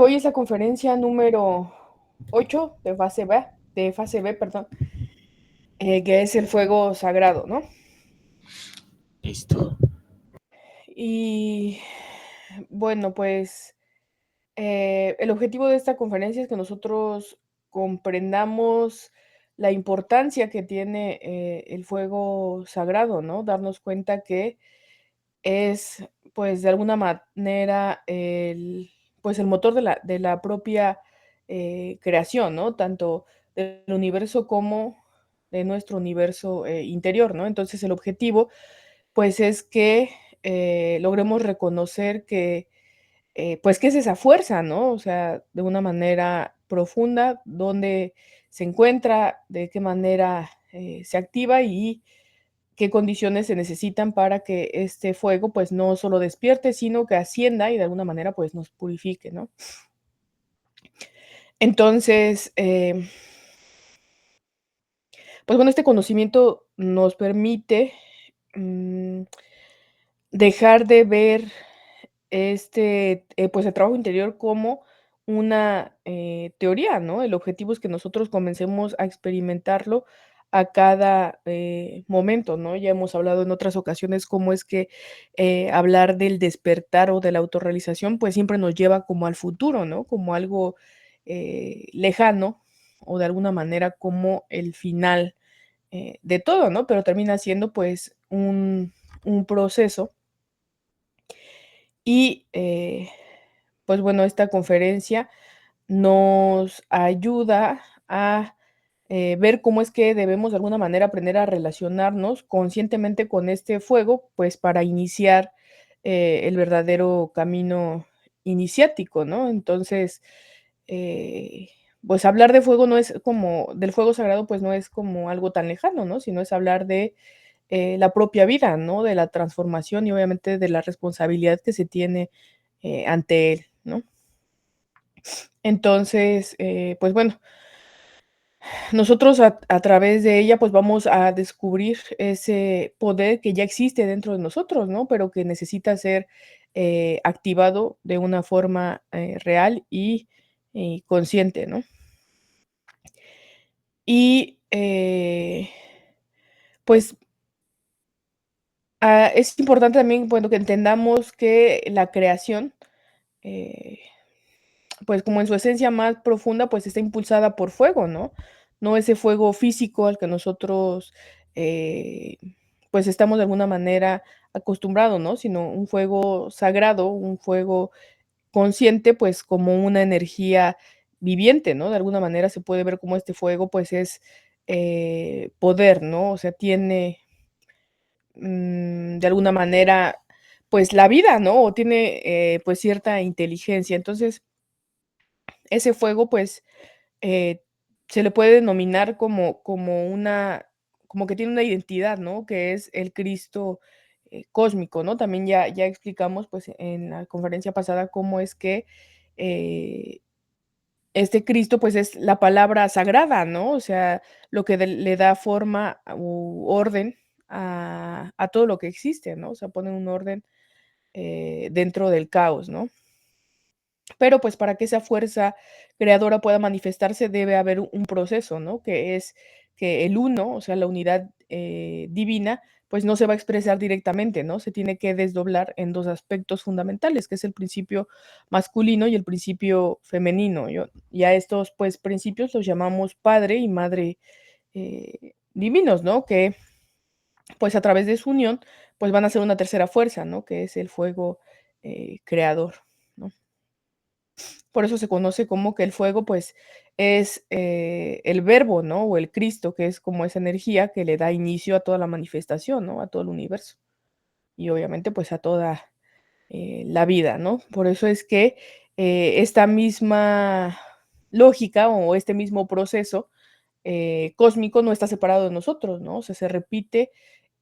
Hoy es la conferencia número 8 de fase B, perdón, que es el fuego sagrado, ¿no? Listo. Y bueno, pues el objetivo de esta conferencia es que nosotros comprendamos la importancia que tiene el fuego sagrado, ¿no? Darnos cuenta que es, pues, de alguna manera pues, el motor de la propia creación, ¿no? Tanto del universo como de nuestro universo interior, ¿no? Entonces el objetivo, pues, es que logremos reconocer que, pues, ¿qué es esa fuerza, no? O sea, de una manera profunda, dónde se encuentra, de qué manera se activa y qué condiciones se necesitan para que este fuego, pues, no solo despierte, sino que ascienda y de alguna manera, pues, nos purifique, ¿no? Entonces, pues, bueno, este conocimiento nos permite, mm, dejar de ver pues, el trabajo interior como una, teoría, ¿no? El objetivo es que nosotros comencemos a experimentarlo a cada, momento, ¿no? Ya hemos hablado en otras ocasiones cómo es que, hablar del despertar o de la autorrealización, pues, siempre nos lleva como al futuro, ¿no? Como algo, lejano, o de alguna manera como el final, de todo, ¿no? Pero termina siendo, pues, un proceso y, pues bueno, esta conferencia nos ayuda a ver cómo es que debemos de alguna manera aprender a relacionarnos conscientemente con este fuego, pues para iniciar el verdadero camino iniciático, ¿no? Entonces, eh, pues hablar de fuego no es como, del fuego sagrado, pues no es como algo tan lejano, ¿no? Sino es hablar de la propia vida, ¿no? De la transformación y obviamente de la responsabilidad que se tiene ante él, ¿no? Entonces, pues bueno, nosotros a través de ella pues vamos a descubrir ese poder que ya existe dentro de nosotros, ¿no? Pero que necesita ser activado de una forma real y consciente, ¿no? Y pues es importante también, bueno, que entendamos que la creación, eh, pues, como en su esencia más profunda, pues, está impulsada por fuego, ¿no? No ese fuego físico al que nosotros, eh, pues, estamos de alguna manera acostumbrados, ¿no? Sino un fuego sagrado, un fuego consciente, pues, como una energía viviente, ¿no? De alguna manera se puede ver como este fuego, pues, es, poder, ¿no? O sea, tiene, de alguna manera, pues, la vida, ¿no? O tiene, pues, cierta inteligencia. Entonces, ese fuego, pues, eh, se le puede denominar como que tiene una identidad, ¿no? Que es el Cristo, cósmico, ¿no? También ya explicamos, pues, en la conferencia pasada cómo es que, eh, este Cristo, pues, es la palabra sagrada, ¿no? O sea, lo que le da forma u orden a todo lo que existe, ¿no? O sea, pone un orden, dentro del caos, ¿no? Pero, pues, para que esa fuerza creadora pueda manifestarse, debe haber un proceso, ¿no? Que es que el uno, o sea, la unidad, divina, pues, no se va a expresar directamente, ¿no? Se tiene que desdoblar en 2 aspectos fundamentales, que es el principio masculino y el principio femenino. Y a estos, pues, principios los llamamos padre y madre, divinos, ¿no? Que, pues, a través de su unión, pues, van a ser una tercera fuerza, ¿no? Que es el fuego, creador, ¿no? Por eso se conoce como que el fuego, pues, es, el verbo, ¿no? O el Cristo, que es como esa energía que le da inicio a toda la manifestación, ¿no? A todo el universo. Y obviamente, pues, a toda, la vida, ¿no? Por eso es que, esta misma lógica o este mismo proceso, cósmico no está separado de nosotros, ¿no? O sea, se repite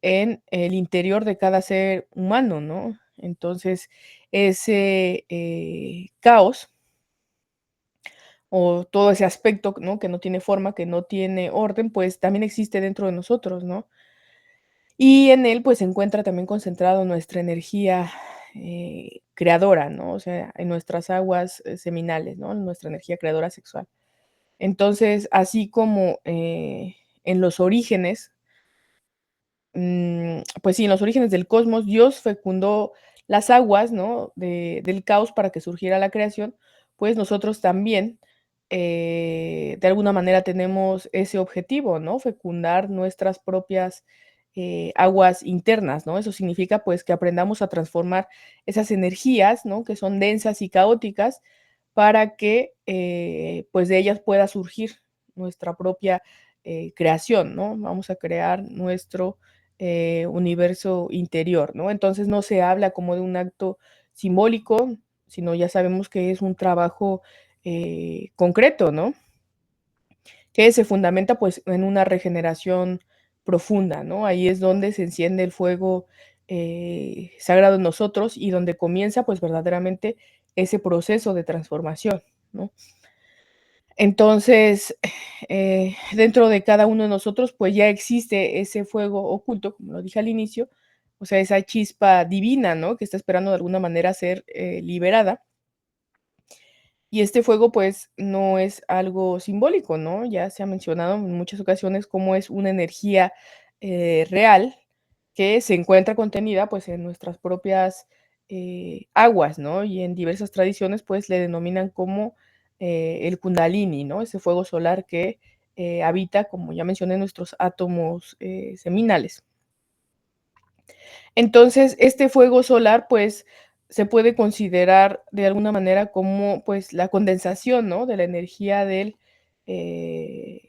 en el interior de cada ser humano, ¿no? Entonces, ese, caos o todo ese aspecto, ¿no? Que no tiene forma, que no tiene orden, pues también existe dentro de nosotros, ¿no? Y en él, pues se encuentra también concentrado nuestra energía, creadora, ¿no? O sea, en nuestras aguas seminales, ¿no? En nuestra energía creadora sexual. Entonces, así como en los orígenes, pues sí, en los orígenes del cosmos, Dios fecundó las aguas, ¿no? Del caos para que surgiera la creación, pues nosotros también, de alguna manera, tenemos ese objetivo, ¿no? Fecundar nuestras propias aguas internas, ¿no? Eso significa, pues, que aprendamos a transformar esas energías, ¿no? Que son densas y caóticas, para que, pues, de ellas pueda surgir nuestra propia creación, ¿no? Vamos a crear nuestro universo interior, ¿no? Entonces no se habla como de un acto simbólico, sino ya sabemos que es un trabajo concreto, ¿no? Que se fundamenta pues en una regeneración profunda, ¿no? Ahí es donde se enciende el fuego sagrado en nosotros y donde comienza pues verdaderamente ese proceso de transformación, ¿no? Entonces, dentro de cada uno de nosotros, pues ya existe ese fuego oculto, como lo dije al inicio, o sea, esa chispa divina, ¿no? Que está esperando de alguna manera ser liberada. Y este fuego, pues, no es algo simbólico, ¿no? Ya se ha mencionado en muchas ocasiones cómo es una energía real que se encuentra contenida, pues, en nuestras propias aguas, ¿no? Y en diversas tradiciones, pues, le denominan como el Kundalini, ¿no? Ese fuego solar que habita, como ya mencioné, nuestros átomos seminales. Entonces, este fuego solar, pues, se puede considerar de alguna manera como, pues, la condensación, ¿no? De la energía del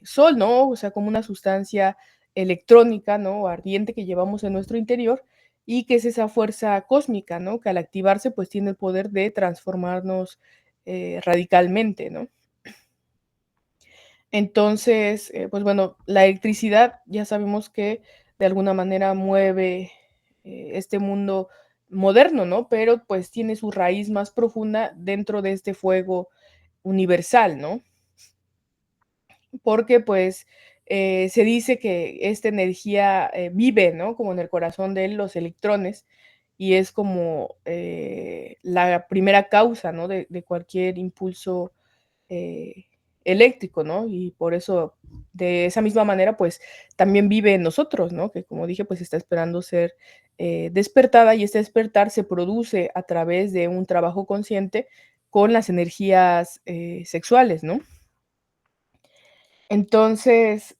sol, ¿no? O sea, como una sustancia electrónica, ¿no? Ardiente que llevamos en nuestro interior y que es esa fuerza cósmica, ¿no? Que al activarse, pues, tiene el poder de transformarnos radicalmente, ¿no? Entonces, pues bueno, la electricidad ya sabemos que de alguna manera mueve este mundo moderno, ¿no? Pero pues tiene su raíz más profunda dentro de este fuego universal, ¿no? Porque pues se dice que esta energía vive, ¿no? Como en el corazón de los electrones y es como la primera causa, ¿no? De cualquier impulso eh, eléctrico, ¿no? Y por eso, de esa misma manera, pues también vive en nosotros, ¿no? Que como dije, pues está esperando ser despertada y este despertar se produce a través de un trabajo consciente con las energías sexuales, ¿no? Entonces,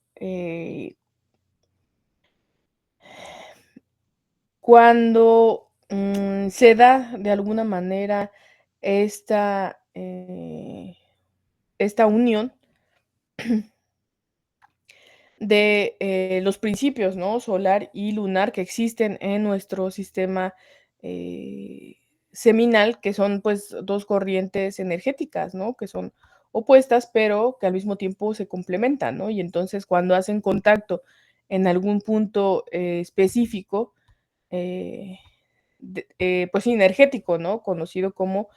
cuando se da de alguna manera esta, esta unión, de los principios, ¿no? Solar y lunar que existen en nuestro sistema eh, seminal, que son pues dos corrientes energéticas, ¿no? Que son opuestas, pero que al mismo tiempo se complementan, ¿no? Y entonces cuando hacen contacto en algún punto específico, eh, pues energético, ¿no? Conocido como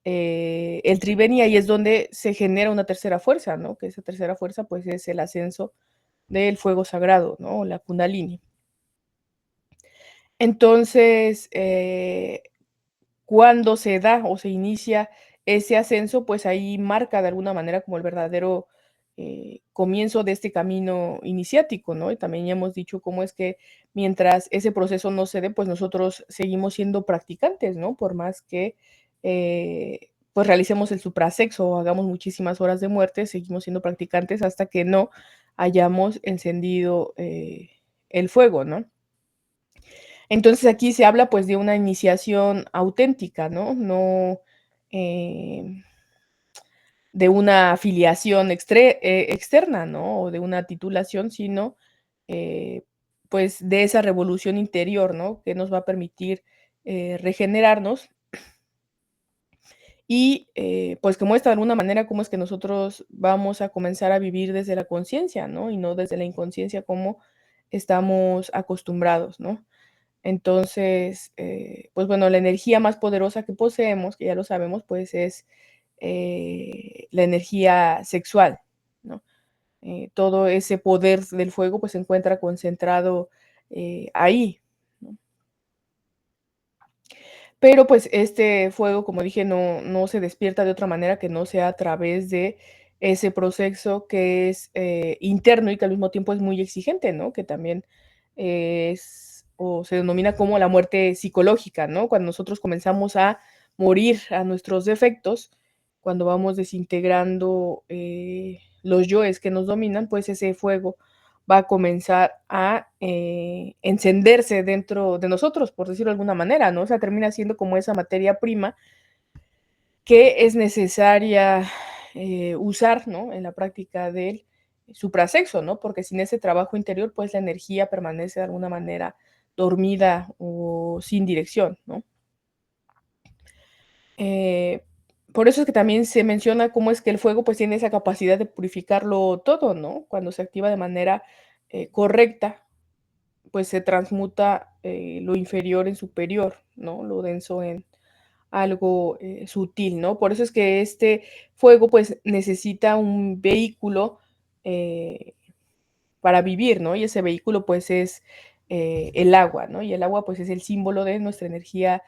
el triben, y ahí es donde se genera una tercera fuerza, ¿no? Que esa tercera fuerza pues es el ascenso del fuego sagrado, ¿no? La Kundalini. Entonces, cuando se da o se inicia ese ascenso, pues ahí marca de alguna manera como el verdadero comienzo de este camino iniciático, ¿no? Y también ya hemos dicho cómo es que mientras ese proceso no se dé, pues nosotros seguimos siendo practicantes, ¿no? Por más que pues realicemos el suprasexo o hagamos muchísimas horas de muerte, seguimos siendo practicantes hasta que no hayamos encendido el fuego, ¿no? Entonces aquí se habla pues de una iniciación auténtica, ¿no? No de una afiliación externa, ¿no? O de una titulación, sino eh, pues de esa revolución interior, ¿no? Que nos va a permitir regenerarnos y pues que muestra de alguna manera cómo es que nosotros vamos a comenzar a vivir desde la conciencia, ¿no? Y no desde la inconsciencia como estamos acostumbrados, ¿no? Entonces, pues bueno, la energía más poderosa que poseemos, que ya lo sabemos, pues es la energía sexual, ¿no? Todo ese poder del fuego pues se encuentra concentrado ahí, ¿no? Pero pues este fuego, como dije, no se despierta de otra manera que no sea a través de ese proceso que es interno y que al mismo tiempo es muy exigente, ¿no? Que también es o se denomina como la muerte psicológica, ¿no? Cuando nosotros comenzamos a morir a nuestros defectos, cuando vamos desintegrando los yoes que nos dominan, pues ese fuego va a comenzar a encenderse dentro de nosotros, por decirlo de alguna manera, ¿no? O sea, termina siendo como esa materia prima que es necesaria usar, ¿no? En la práctica del suprasexo, ¿no? Porque sin ese trabajo interior, pues la energía permanece de alguna manera dormida o sin dirección, ¿no? Eh, por eso es que también se menciona cómo es que el fuego pues tiene esa capacidad de purificarlo todo, ¿no? Cuando se activa de manera correcta, pues se transmuta lo inferior en superior, ¿no? Lo denso en algo sutil, ¿no? Por eso es que este fuego pues necesita un vehículo eh, para vivir, ¿no? Y ese vehículo pues es el agua, ¿no? Y el agua pues es el símbolo de nuestra energía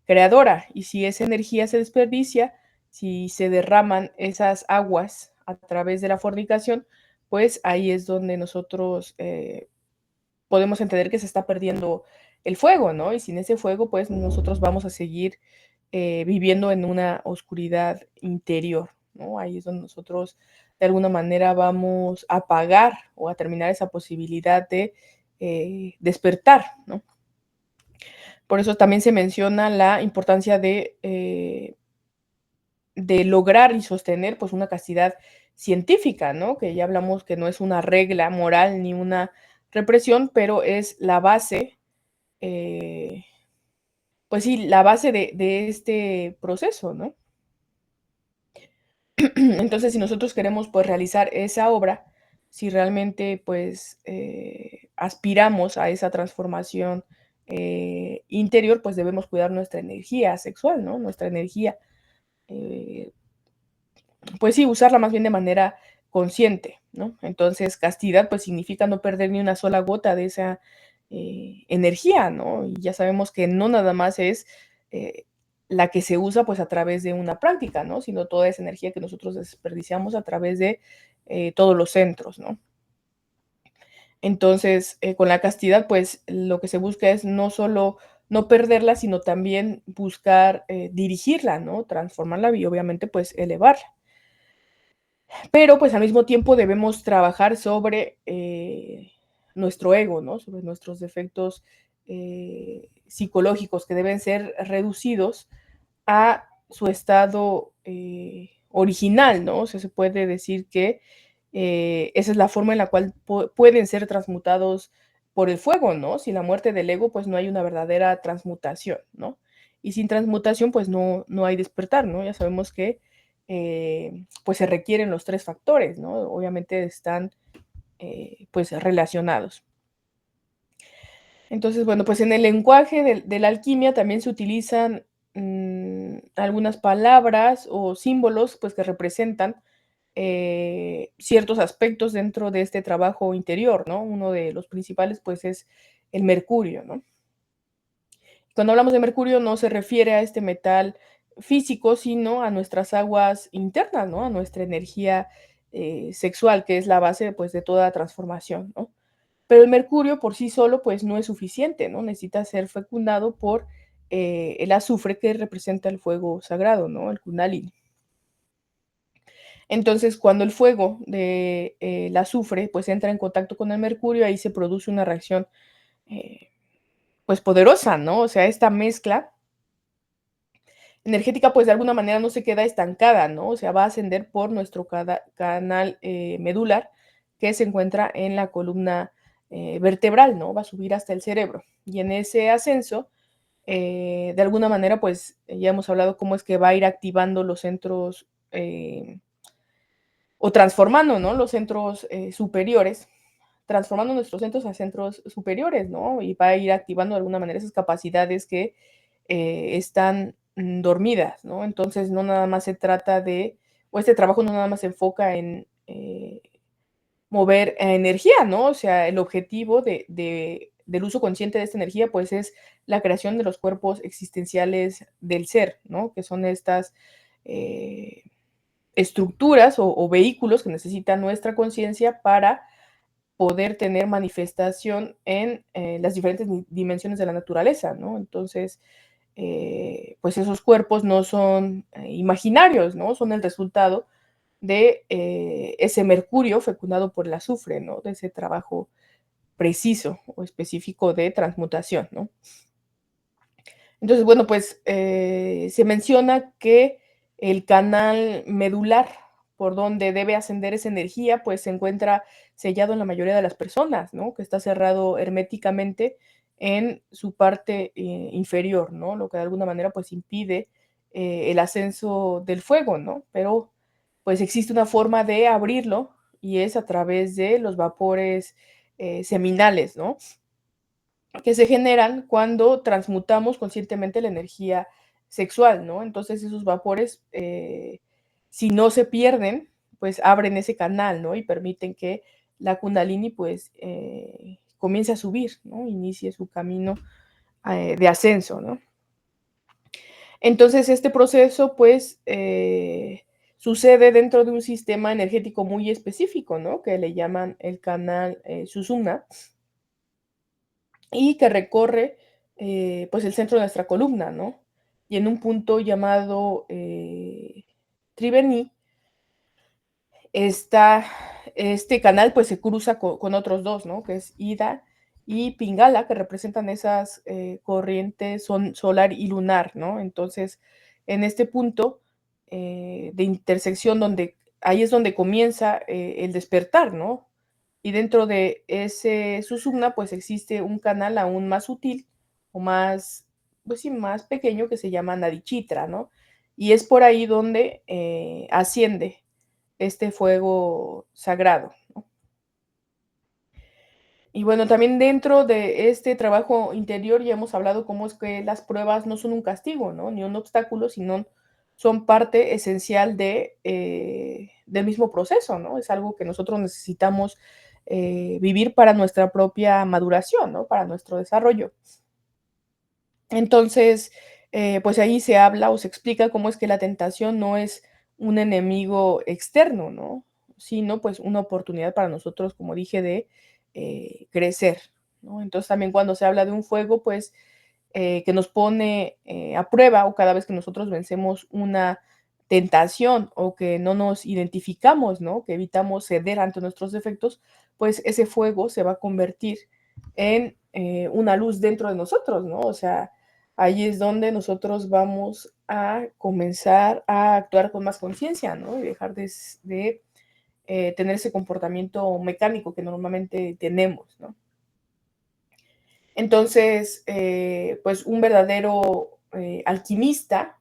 creadora. Y si esa energía se desperdicia, si se derraman esas aguas a través de la fornicación, pues ahí es donde nosotros podemos entender que se está perdiendo el fuego, ¿no? Y sin ese fuego, pues nosotros vamos a seguir viviendo en una oscuridad interior, ¿no? Ahí es donde nosotros de alguna manera vamos a apagar o a terminar esa posibilidad de despertar, ¿no? Por eso también se menciona la importancia de lograr y sostener pues una castidad científica, ¿no? Que ya hablamos que no es una regla moral ni una represión, pero es la base, eh, pues sí, la base de este proceso, ¿no? Entonces, si nosotros queremos pues realizar esa obra, si realmente pues aspiramos a esa transformación interior, pues debemos cuidar nuestra energía sexual, ¿no? Nuestra energía eh, pues sí, usarla más bien de manera consciente, ¿no? Entonces, castidad, pues significa no perder ni una sola gota de esa energía, ¿no? Y ya sabemos que no nada más es eh, la que se usa pues a través de una práctica, ¿no? Sino toda esa energía que nosotros desperdiciamos a través de todos los centros, ¿no? Entonces, con la castidad, pues lo que se busca es no solo no perderla, sino también buscar dirigirla, ¿no? Transformarla y obviamente pues elevarla. Pero pues al mismo tiempo debemos trabajar sobre nuestro ego, ¿no? Sobre nuestros defectos psicológicos que deben ser reducidos a su estado original, ¿no? O sea, se puede decir que esa es la forma en la cual pueden ser transmutados por el fuego, ¿no? Sin la muerte del ego, pues no hay una verdadera transmutación, ¿no? Y sin transmutación, pues no hay despertar, ¿no? Ya sabemos que pues se requieren los tres factores, ¿no? Obviamente están pues relacionados. Entonces, bueno, pues en el lenguaje de la alquimia también se utilizan algunas palabras o símbolos pues que representan ciertos aspectos dentro de este trabajo interior, ¿no? Uno de los principales pues es el mercurio, ¿no? Cuando hablamos de mercurio no se refiere a este metal físico, sino a nuestras aguas internas, ¿no? A nuestra energía sexual, que es la base pues de toda transformación, ¿no? Pero el mercurio por sí solo pues no es suficiente, ¿no? Necesita ser fecundado por el azufre que representa el fuego sagrado, ¿no? El kundalini. Entonces, cuando el fuego del azufre pues entra en contacto con el mercurio, ahí se produce una reacción eh, pues poderosa, ¿no? O sea, esta mezcla energética pues de alguna manera no se queda estancada, ¿no? O sea, va a ascender por nuestro canal medular que se encuentra en la columna vertebral, ¿no? Va a subir hasta el cerebro. Y en ese ascenso, de alguna manera, pues ya hemos hablado cómo es que va a ir activando los centros o transformando, ¿no? Los centros superiores, transformando nuestros centros a centros superiores, ¿no? Y va a ir activando de alguna manera esas capacidades que están dormidas, ¿no? Entonces, no nada más se trata de, o este trabajo no nada más se enfoca en mover energía, ¿no? O sea, el objetivo del uso consciente de esta energía, pues es la creación de los cuerpos existenciales del ser, ¿no? Que son estas estructuras o vehículos que necesita nuestra conciencia para poder tener manifestación en las diferentes dimensiones de la naturaleza, ¿no? Entonces, pues esos cuerpos no son imaginarios, ¿no? Son el resultado de ese mercurio fecundado por el azufre, ¿no? De ese trabajo preciso o específico de transmutación, ¿no? Entonces, bueno, pues se menciona que el canal medular por donde debe ascender esa energía, pues se encuentra sellado en la mayoría de las personas, ¿no? Que está cerrado herméticamente en su parte inferior, ¿no? Lo que de alguna manera pues impide el ascenso del fuego, ¿no? Pero pues existe una forma de abrirlo y es a través de los vapores seminales, ¿no? Que se generan cuando transmutamos conscientemente la energía sexual, ¿no? Entonces esos vapores, si no se pierden, pues abren ese canal, ¿no? Y permiten que la Kundalini, pues, comience a subir, ¿no? Inicie su camino de ascenso, ¿no? Entonces este proceso, pues, sucede dentro de un sistema energético muy específico, ¿no? Que le llaman el canal Sushumna y que recorre pues el centro de nuestra columna, ¿no? Y en un punto llamado Triveni, este canal pues se cruza con otros dos, ¿no? Que es Ida y Pingala, que representan esas corrientes solar y lunar, ¿no? Entonces, en este punto de intersección donde ahí es donde comienza el despertar, ¿no? Y dentro de ese Sushumna, pues existe un canal aún más sutil o más, pues sí, más pequeño que se llama Nadichitra, ¿no? Y es por ahí donde asciende este fuego sagrado, ¿no? Y bueno, también dentro de este trabajo interior ya hemos hablado cómo es que las pruebas no son un castigo, ¿no? Ni un obstáculo, sino son parte esencial del mismo proceso, ¿no? Es algo que nosotros necesitamos vivir para nuestra propia maduración, ¿no? Para nuestro desarrollo. Entonces, pues ahí se habla o se explica cómo es que la tentación no es un enemigo externo, ¿no? Sino pues una oportunidad para nosotros, como dije, de crecer, ¿no? Entonces también cuando se habla de un fuego, pues que nos pone a prueba o cada vez que nosotros vencemos una tentación o que no nos identificamos, ¿no? Que evitamos ceder ante nuestros defectos, pues ese fuego se va a convertir en una luz dentro de nosotros, ¿no? O sea, ahí es donde nosotros vamos a comenzar a actuar con más conciencia, ¿no? Y dejar de tener ese comportamiento mecánico que normalmente tenemos, ¿no? Entonces, pues un verdadero alquimista,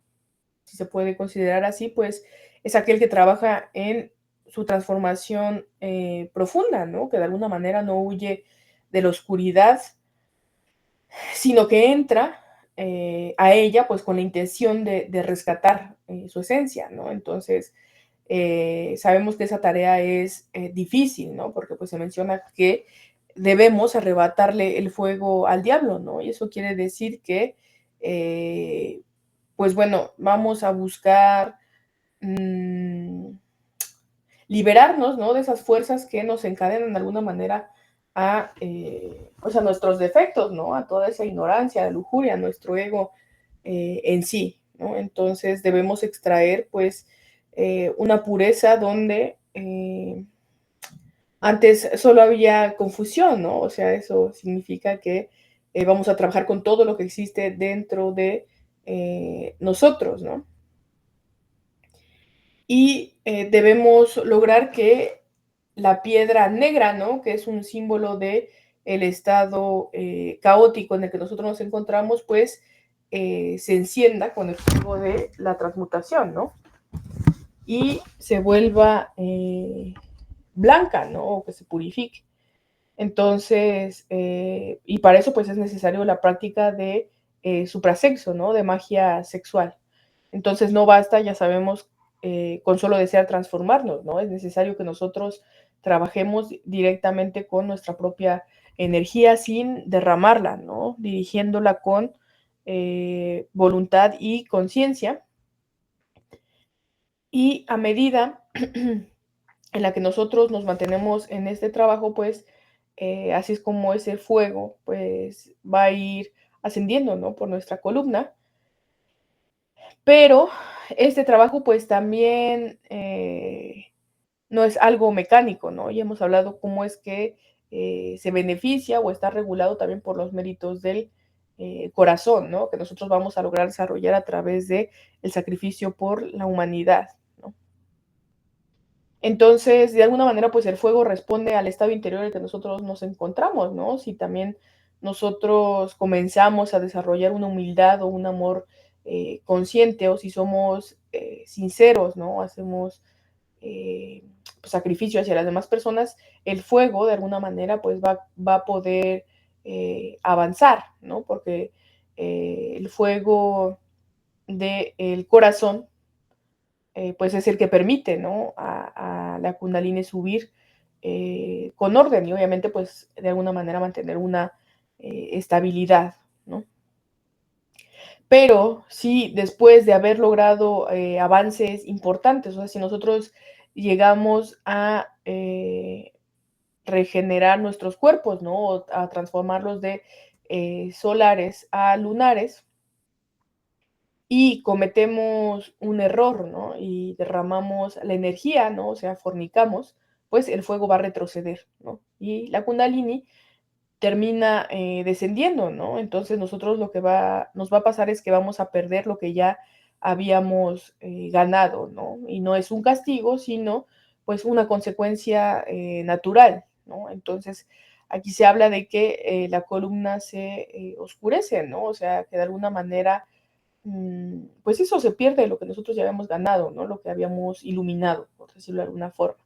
si se puede considerar así, pues es aquel que trabaja en su transformación profunda, ¿no? Que de alguna manera no huye de la oscuridad, sino que entra a ella pues con la intención de rescatar su esencia, ¿no? Entonces, sabemos que esa tarea es difícil, ¿no? Porque pues se menciona que debemos arrebatarle el fuego al diablo, ¿no? Y eso quiere decir que, pues bueno, vamos a buscar liberarnos, ¿no? De esas fuerzas que nos encadenan de alguna manera a, pues a nuestros defectos, ¿no? A toda esa ignorancia, la lujuria, nuestro ego en sí, ¿no? Entonces debemos extraer, pues, una pureza donde antes solo había confusión, ¿no? O sea, eso significa que vamos a trabajar con todo lo que existe dentro de nosotros, ¿no? Y debemos lograr que la piedra negra, ¿no? Que es un símbolo de el estado caótico en el que nosotros nos encontramos, pues se encienda con el fuego de la transmutación, ¿no? Y se vuelva blanca, ¿no? O que se purifique. Entonces, y para eso pues es necesario la práctica de suprasexo, ¿no? De magia sexual. Entonces no basta, ya sabemos, con solo desear transformarnos, ¿no? Es necesario que nosotros trabajemos directamente con nuestra propia energía sin derramarla, ¿no? Dirigiéndola con voluntad y conciencia. Y a medida en la que nosotros nos mantenemos en este trabajo, pues así es como ese fuego pues va a ir ascendiendo, ¿no? Por nuestra columna. Pero este trabajo pues también no es algo mecánico, ¿no? Ya hemos hablado cómo es que se beneficia o está regulado también por los méritos del corazón, ¿no? Que nosotros vamos a lograr desarrollar a través de el sacrificio por la humanidad, ¿no? Entonces, de alguna manera, pues el fuego responde al estado interior en el que nosotros nos encontramos, ¿no? Si también nosotros comenzamos a desarrollar una humildad o un amor consciente, o si somos sinceros, ¿no? Hacemos pues, sacrificio hacia las demás personas, el fuego, de alguna manera, pues va a poder avanzar, ¿no? Porque el fuego del corazón pues es el que permite, ¿no? A la Kundalini subir con orden y obviamente pues de alguna manera mantener una estabilidad, ¿no? Pero sí, después de haber logrado avances importantes, o sea, si nosotros llegamos a regenerar nuestros cuerpos, ¿no? O a transformarlos de solares a lunares, y cometemos un error, ¿no? Y derramamos la energía, ¿no? O sea, fornicamos, pues el fuego va a retroceder, ¿no? Y la Kundalini termina descendiendo, ¿no? Entonces nosotros lo que nos va a pasar es que vamos a perder lo que ya habíamos ganado, ¿no? Y no es un castigo, sino pues una consecuencia natural, ¿no? Entonces aquí se habla de que la columna se oscurece, ¿no? O sea, que de alguna manera pues eso se pierde lo que nosotros ya habíamos ganado, ¿no? Lo que habíamos iluminado, por decirlo de alguna forma.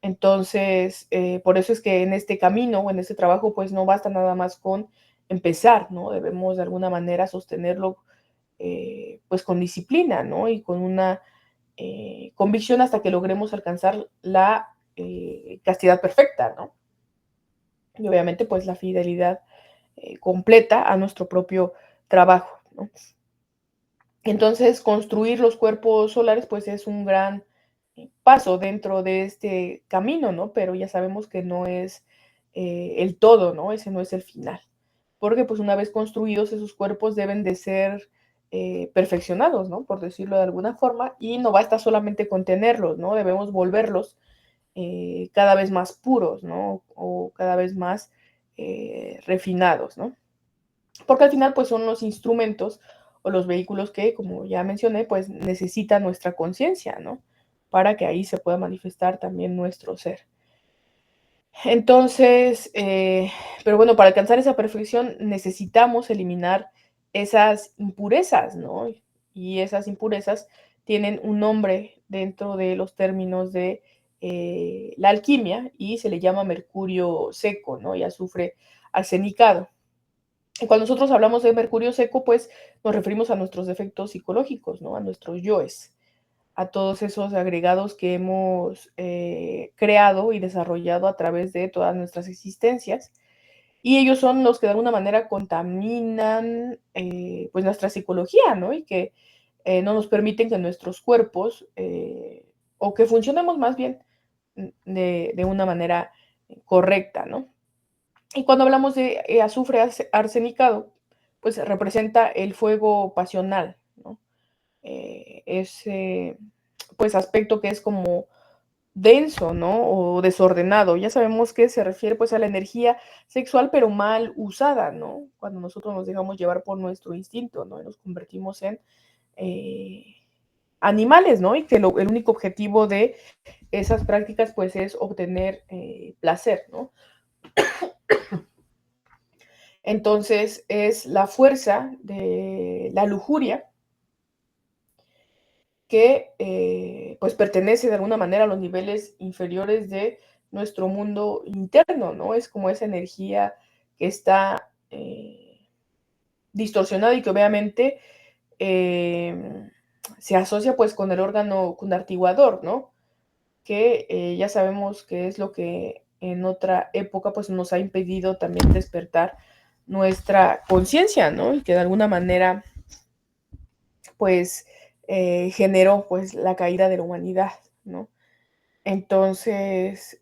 Entonces, por eso es que en este camino o en este trabajo, pues no basta nada más con empezar, ¿no? Debemos de alguna manera sostenerlo, pues con disciplina, ¿no? Y con una convicción hasta que logremos alcanzar la castidad perfecta, ¿no? Y obviamente, pues la fidelidad completa a nuestro propio trabajo, ¿no? Entonces, construir los cuerpos solares, pues es un gran paso dentro de este camino, ¿no? Pero ya sabemos que no es el todo, ¿no? Ese no es el final. Porque pues una vez construidos esos cuerpos deben de ser perfeccionados, ¿no? Por decirlo de alguna forma, y no basta solamente con tenerlos, ¿no? Debemos volverlos cada vez más puros, ¿no? O cada vez más refinados, ¿no? Porque al final pues son los instrumentos o los vehículos que, como ya mencioné, pues necesita nuestra conciencia, ¿no? Para que ahí se pueda manifestar también nuestro ser. Entonces, pero bueno, para alcanzar esa perfección necesitamos eliminar esas impurezas, ¿no? Y esas impurezas tienen un nombre dentro de los términos de la alquimia y se le llama mercurio seco, ¿no? Y azufre arsenicado. Cuando nosotros hablamos de mercurio seco, pues nos referimos a nuestros defectos psicológicos, ¿no? A nuestros yoes, a todos esos agregados que hemos creado y desarrollado a través de todas nuestras existencias. Y ellos son los que de alguna manera contaminan pues nuestra psicología, ¿no? Y que no nos permiten que nuestros cuerpos, o que funcionemos más bien de una manera correcta, ¿no? Y cuando hablamos de azufre arsenicado, pues representa el fuego pasional, ¿no? Ese pues aspecto que es como denso, ¿no? O desordenado. Ya sabemos que se refiere pues a la energía sexual, pero mal usada, ¿no? Cuando nosotros nos dejamos llevar por nuestro instinto, ¿no? Y nos convertimos en eh, animales, ¿no? Y que el único objetivo de esas prácticas pues es obtener placer, ¿no? Entonces es la fuerza de la lujuria que pues pertenece de alguna manera a los niveles inferiores de nuestro mundo interno, ¿no? Es como esa energía que está distorsionada y que obviamente se asocia pues con el órgano cunartiguador, ¿no? Que ya sabemos que es lo que en otra época, pues nos ha impedido también despertar nuestra conciencia, ¿no? Y que de alguna manera, pues, generó, pues, la caída de la humanidad, ¿no? Entonces,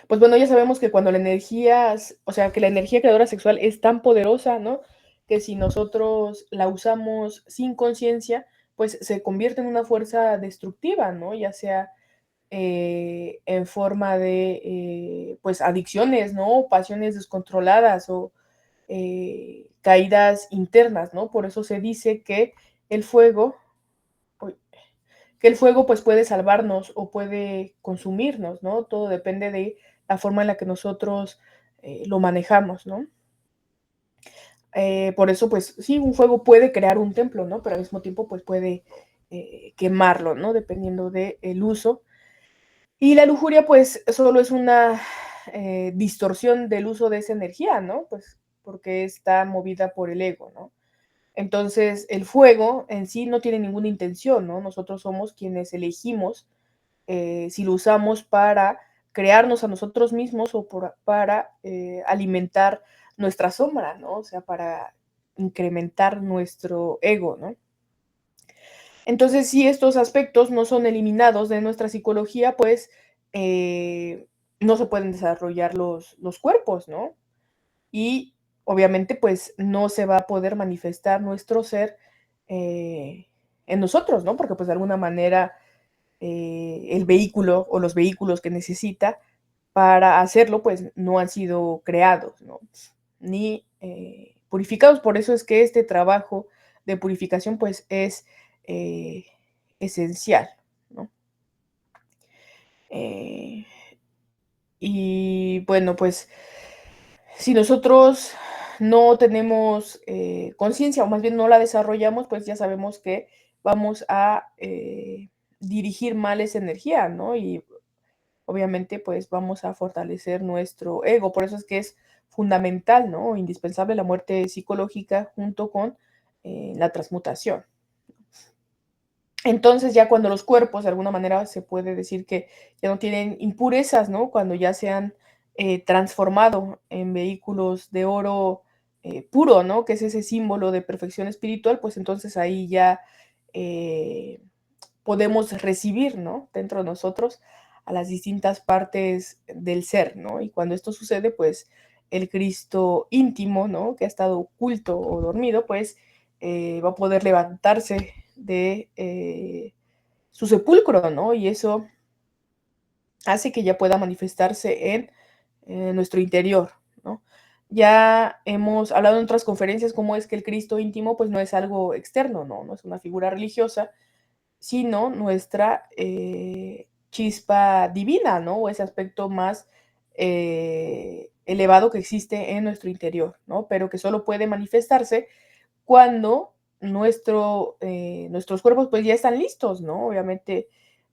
pues bueno, ya sabemos que cuando la energía, o sea, que la energía creadora sexual es tan poderosa, ¿no? Que si nosotros la usamos sin conciencia, pues se convierte en una fuerza destructiva, ¿no? Ya sea en forma de, pues, adicciones, ¿no? Pasiones descontroladas o caídas internas, ¿no? Por eso se dice que el fuego, que el fuego pues puede salvarnos o puede consumirnos, ¿no? Todo depende de la forma en la que nosotros lo manejamos, ¿no? Por eso, pues sí, un fuego puede crear un templo, ¿no? Pero al mismo tiempo, pues puede quemarlo, ¿no? Dependiendo del uso. Y la lujuria, pues, solo es una distorsión del uso de esa energía, ¿no? Pues porque está movida por el ego, ¿no? Entonces, el fuego en sí no tiene ninguna intención, ¿no? Nosotros somos quienes elegimos si lo usamos para crearnos a nosotros mismos o para alimentar nuestra sombra, ¿no? O sea, para incrementar nuestro ego, ¿no? Entonces, si estos aspectos no son eliminados de nuestra psicología, pues no se pueden desarrollar los cuerpos, ¿no? Y obviamente, pues no se va a poder manifestar nuestro ser en nosotros, ¿no? Porque pues de alguna manera el vehículo o los vehículos que necesita para hacerlo, pues no han sido creados, ¿no? Ni purificados. Por eso es que este trabajo de purificación, pues es eh, esencial, ¿no? Eh, y bueno, pues si nosotros no tenemos conciencia o más bien no la desarrollamos, pues ya sabemos que vamos a dirigir mal esa energía, ¿no? Y obviamente pues vamos a fortalecer nuestro ego. Por eso es que es fundamental, ¿no? Indispensable la muerte psicológica junto con la transmutación. Entonces ya cuando los cuerpos de alguna manera se puede decir que ya no tienen impurezas, ¿no? Cuando ya se han transformado en vehículos de oro puro, ¿no? Que es ese símbolo de perfección espiritual, pues entonces ahí ya eh, podemos recibir, ¿no? Dentro de nosotros a las distintas partes del ser, ¿no? Y cuando esto sucede, pues el Cristo íntimo, ¿no? Que ha estado oculto o dormido, pues va a poder levantarse de su sepulcro, ¿no? Y eso hace que ya pueda manifestarse en nuestro interior, ¿no? Ya hemos hablado en otras conferencias cómo es que el Cristo íntimo, pues no es algo externo, ¿no? No es una figura religiosa, sino nuestra chispa divina, ¿no? O ese aspecto más elevado que existe en nuestro interior, ¿no? Pero que solo puede manifestarse cuando nuestros cuerpos pues ya están listos, ¿no? Obviamente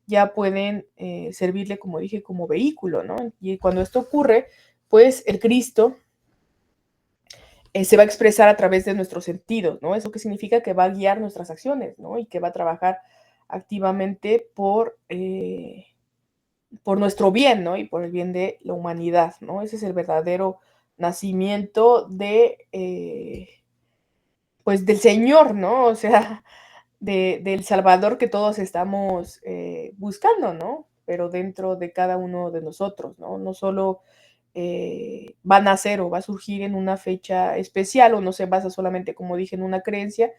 ya pueden servirle, como dije, como vehículo, ¿no? Y cuando esto ocurre, pues el Cristo se va a expresar a través de nuestros sentidos, ¿no? Eso que significa que va a guiar nuestras acciones, ¿no? Y que va a trabajar activamente por nuestro bien, ¿no? Y por el bien de la humanidad, ¿no? Ese es el verdadero nacimiento pues, del Señor, ¿no? O sea, del Salvador que todos estamos buscando, ¿no? Pero dentro de cada uno de nosotros, ¿no? No solo va a nacer o va a surgir en una fecha especial o no se basa solamente, como dije, en una creencia,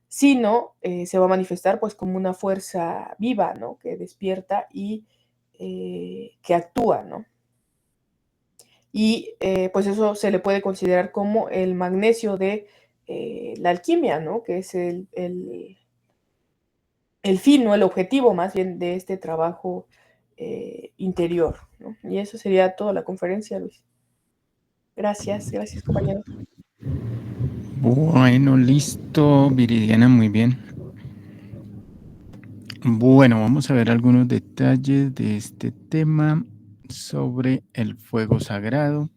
sino se va a manifestar pues como una fuerza viva, ¿no? Que despierta y que actúa, ¿no? Y pues eso se le puede considerar como el magnesio de la alquimia, ¿no? Que es el fin, ¿no? El objetivo más bien de este trabajo interior, ¿no? Y eso sería toda la conferencia, Luis. Gracias, gracias compañero. Bueno, listo, Viridiana, muy bien. Bueno, vamos a ver algunos detalles de este tema sobre el fuego sagrado,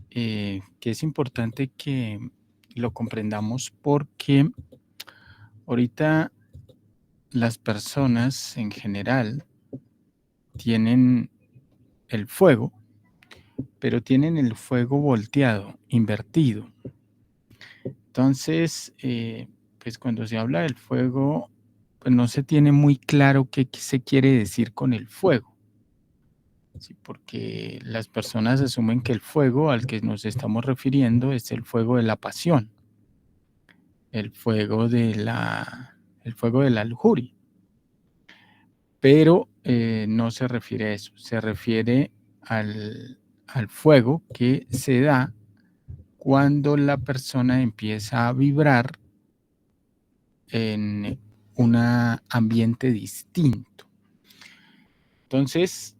que es importante que lo comprendamos porque ahorita las personas en general tienen el fuego, pero tienen el fuego volteado, invertido. Entonces, pues cuando se habla del fuego, pues no se tiene muy claro qué se quiere decir con el fuego. Sí, porque las personas asumen que el fuego al que nos estamos refiriendo es el fuego de la pasión, el fuego de el fuego de la lujuria. Pero no se refiere a eso, se refiere al fuego que se da cuando la persona empieza a vibrar en un ambiente distinto. Entonces,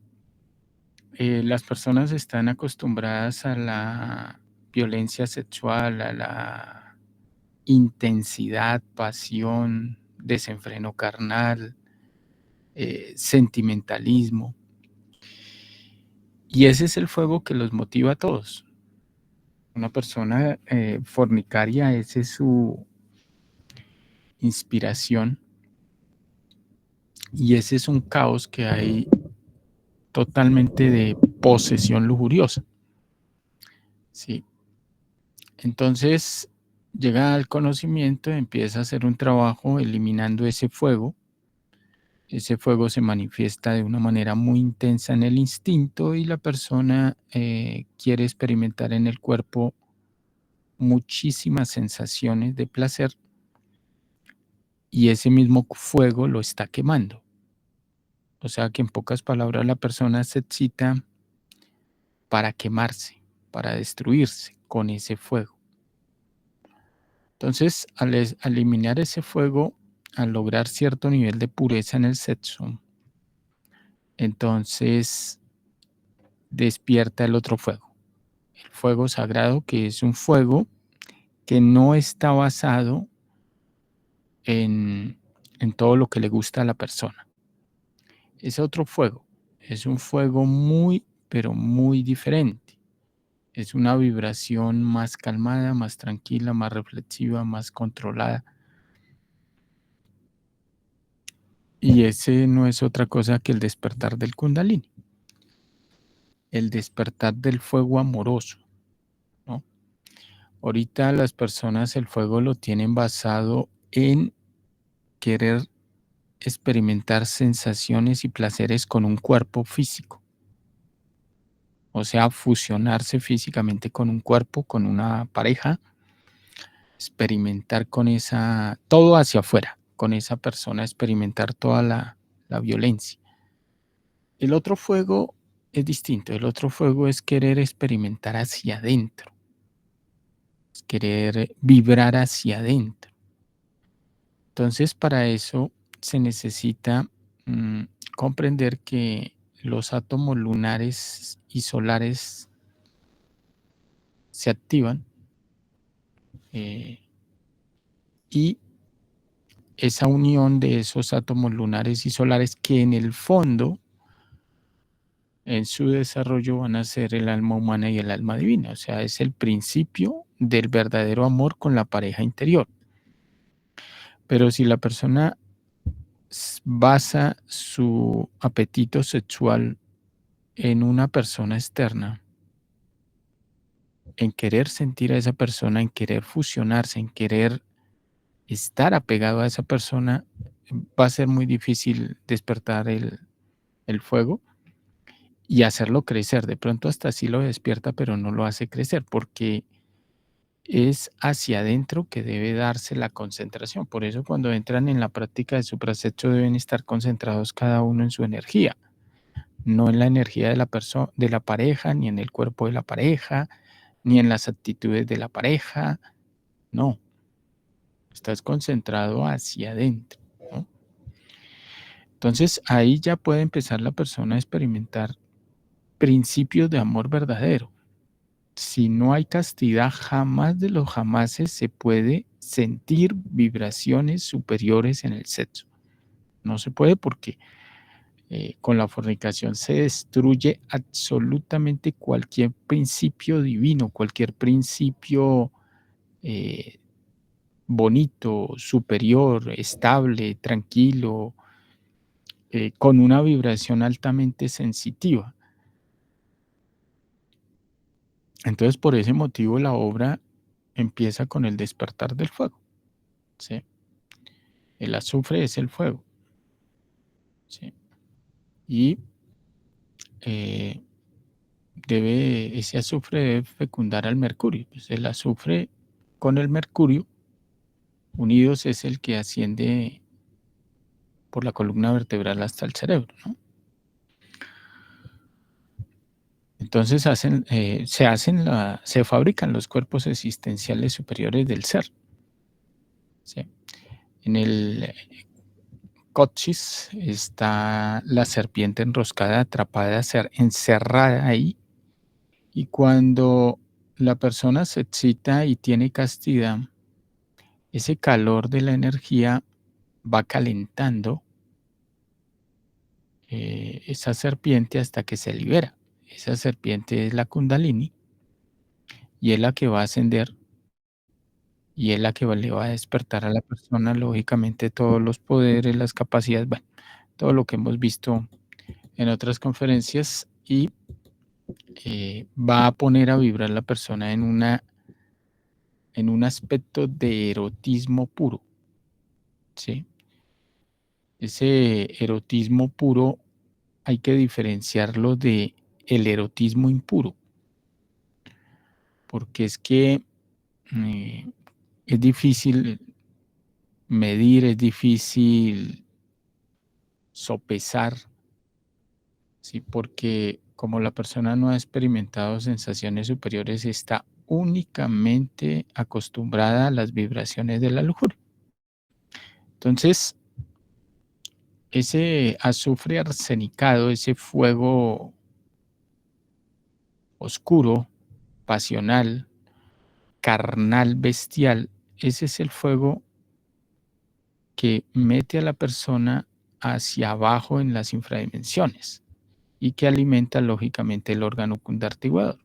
las personas están acostumbradas a la violencia sexual, a la intensidad, pasión, desenfreno carnal, sentimentalismo. Y ese es el fuego que los motiva a todos. Una persona fornicaria, esa es su inspiración y ese es un caos que hay totalmente de posesión lujuriosa. ¿Sí? Entonces llega al conocimiento, empieza a hacer un trabajo eliminando ese fuego. Ese fuego se manifiesta de una manera muy intensa en el instinto y la persona quiere experimentar en el cuerpo muchísimas sensaciones de placer y ese mismo fuego lo está quemando. O sea que en pocas palabras la persona se excita para quemarse, para destruirse con ese fuego. Entonces, al eliminar ese fuego, al lograr cierto nivel de pureza en el sexo, entonces despierta el otro fuego, el fuego sagrado, que es un fuego que no está basado en, en todo lo que le gusta a la persona. Ese otro fuego es un fuego muy, pero muy diferente. Es una vibración más calmada, más tranquila, más reflexiva, más controlada. Y ese no es otra cosa que el despertar del Kundalini, el despertar del fuego amoroso, ¿no? Ahorita las personas el fuego lo tienen basado en querer experimentar sensaciones y placeres con un cuerpo físico. O sea, fusionarse físicamente con un cuerpo, con una pareja, experimentar con esa, todo hacia afuera, con esa persona, experimentar toda la violencia. El otro fuego es distinto, el otro fuego es querer experimentar hacia adentro, es querer vibrar hacia adentro. Entonces, para eso se necesita mm, comprender que los átomos lunares y solares se activan y esa unión de esos átomos lunares y solares que en el fondo, en su desarrollo, van a ser el alma humana y el alma divina. O sea, es el principio del verdadero amor con la pareja interior. Pero si la persona basa su apetito sexual en una persona externa, en querer sentir a esa persona, en querer fusionarse, en querer estar apegado a esa persona, va a ser muy difícil despertar el fuego y hacerlo crecer. De pronto hasta sí lo despierta, pero no lo hace crecer porque es hacia adentro que debe darse la concentración. Por eso cuando entran en la práctica de suprasexo deben estar concentrados cada uno en su energía, no en la energía de la persona, de la pareja, ni en el cuerpo de la pareja, ni en las actitudes de la pareja. No, estás concentrado hacia adentro, ¿no? Entonces ahí ya puede empezar la persona a experimentar principios de amor verdadero. Si no hay castidad, jamás de los jamases se puede sentir vibraciones superiores en el sexo. No se puede porque con la fornicación se destruye absolutamente cualquier principio divino, cualquier principio eh, bonito, superior, estable, tranquilo, con una vibración altamente sensitiva. Entonces, por ese motivo, la obra empieza con el despertar del fuego, ¿sí? El azufre es el fuego, ¿sí? Y eh, ese azufre debe fecundar al mercurio. Pues el azufre con el mercurio unidos es el que asciende por la columna vertebral hasta el cerebro, ¿no? Entonces se fabrican los cuerpos existenciales superiores del ser, ¿sí? En el cochis está la serpiente enroscada, atrapada, encerrada ahí, y cuando la persona se excita y tiene castidad, ese calor de la energía va calentando esa serpiente hasta que se libera. Esa serpiente es la Kundalini y es la que va a ascender y es la que le va a despertar a la persona, lógicamente, todos los poderes, las capacidades, bueno, todo lo que hemos visto en otras conferencias y va a poner a vibrar la persona en un aspecto de erotismo puro, ¿sí? Ese erotismo puro hay que diferenciarlo de el erotismo impuro, porque es que eh, es difícil medir, es difícil sopesar, ¿sí? Porque como la persona no ha experimentado sensaciones superiores, está únicamente acostumbrada a las vibraciones de la lujuria. Entonces, ese azufre arsenicado, ese fuego oscuro, pasional, carnal, bestial, ese es el fuego que mete a la persona hacia abajo en las infradimensiones y que alimenta lógicamente el órgano cundartiguador.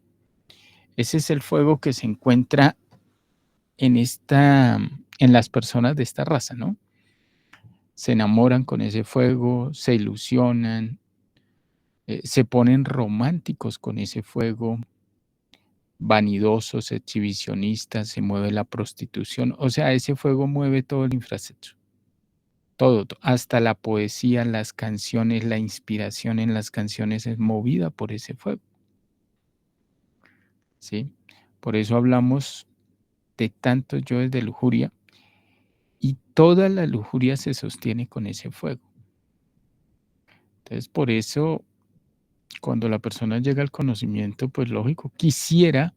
Ese es el fuego que se encuentra en las personas de esta raza, ¿no? Se enamoran con ese fuego, se ilusionan, se ponen románticos con ese fuego, vanidosos, exhibicionistas, se mueve la prostitución, o sea, ese fuego mueve todo el infrasexo, todo, hasta la poesía, las canciones, la inspiración en las canciones es movida por ese fuego, ¿sí? Por eso hablamos de tantos yoes de lujuria y toda la lujuria se sostiene con ese fuego. Entonces, por eso, cuando la persona llega al conocimiento, pues lógico, quisiera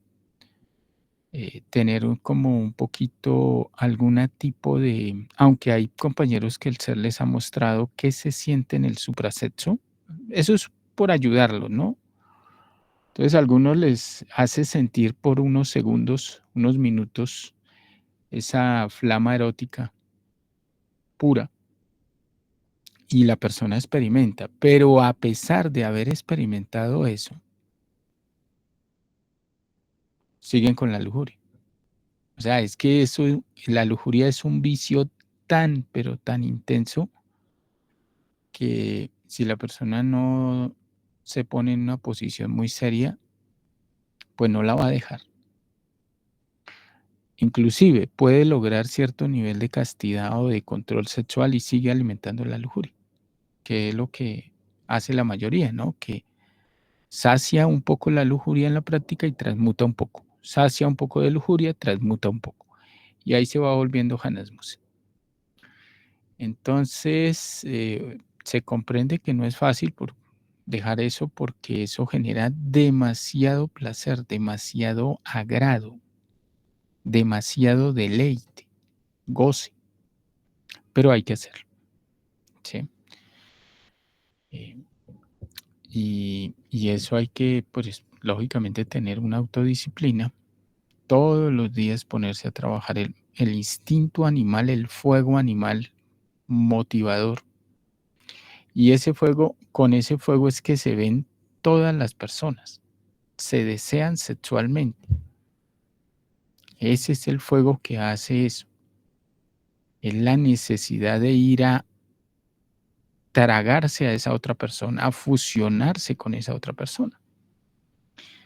tener como un poquito algún tipo de, aunque hay compañeros que el ser les ha mostrado que se siente en el suprasexo, eso es por ayudarlos, ¿no? Entonces, a algunos les hace sentir por unos segundos, unos minutos, esa flama erótica pura y la persona experimenta, pero a pesar de haber experimentado eso, siguen con la lujuria. O sea, es que eso, la lujuria es un vicio tan, pero tan intenso que si la persona no se pone en una posición muy seria, pues no la va a dejar. Inclusive puede lograr cierto nivel de castidad o de control sexual y sigue alimentando la lujuria, que es lo que hace la mayoría, ¿no? Que sacia un poco la lujuria en la práctica y transmuta un poco. Sacia un poco de lujuria, transmuta un poco. Y ahí se va volviendo Hannes Musse. Entonces, se comprende que no es fácil por dejar eso porque eso genera demasiado placer, demasiado agrado, demasiado deleite, goce, pero hay que hacerlo, ¿sí? Eh, y eso hay que, pues, lógicamente tener una autodisciplina, todos los días ponerse a trabajar el instinto animal, el fuego animal motivador. Y ese fuego, con ese fuego es que se ven todas las personas, se desean sexualmente. Ese es el fuego que hace eso. Es la necesidad de ir a tragarse a esa otra persona, a fusionarse con esa otra persona.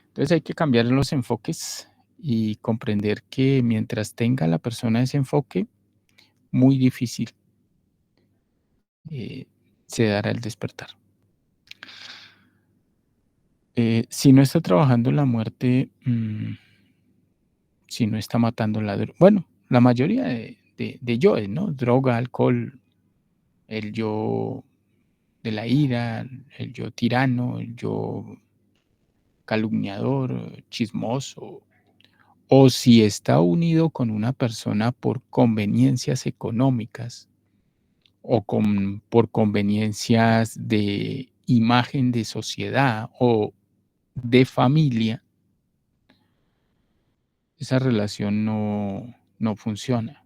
Entonces hay que cambiar los enfoques y comprender que mientras tenga la persona ese enfoque, muy difícil eh, se dará el despertar. Si no está trabajando la muerte, si no está matando la droga, bueno, la mayoría de yoes, ¿no? Droga, alcohol, el yo de la ira, el yo tirano, el yo calumniador, chismoso, o si está unido con una persona por conveniencias económicas o por conveniencias de imagen de sociedad o de familia, esa relación no funciona.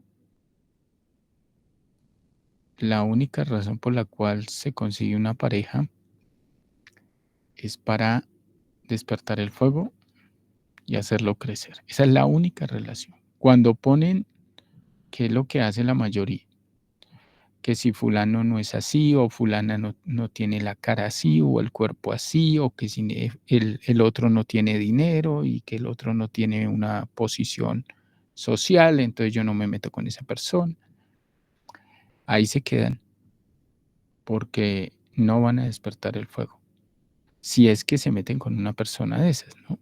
La única razón por la cual se consigue una pareja es para despertar el fuego y hacerlo crecer. Esa es la única relación. Cuando ponen, ¿qué es lo que hace la mayoría? Que si fulano no es así, o fulana no tiene la cara así, o el cuerpo así, o que si el otro no tiene dinero y que el otro no tiene una posición social, entonces yo no me meto con esa persona. Ahí se quedan porque no van a despertar el fuego. Si es que se meten con una persona de esas, ¿no?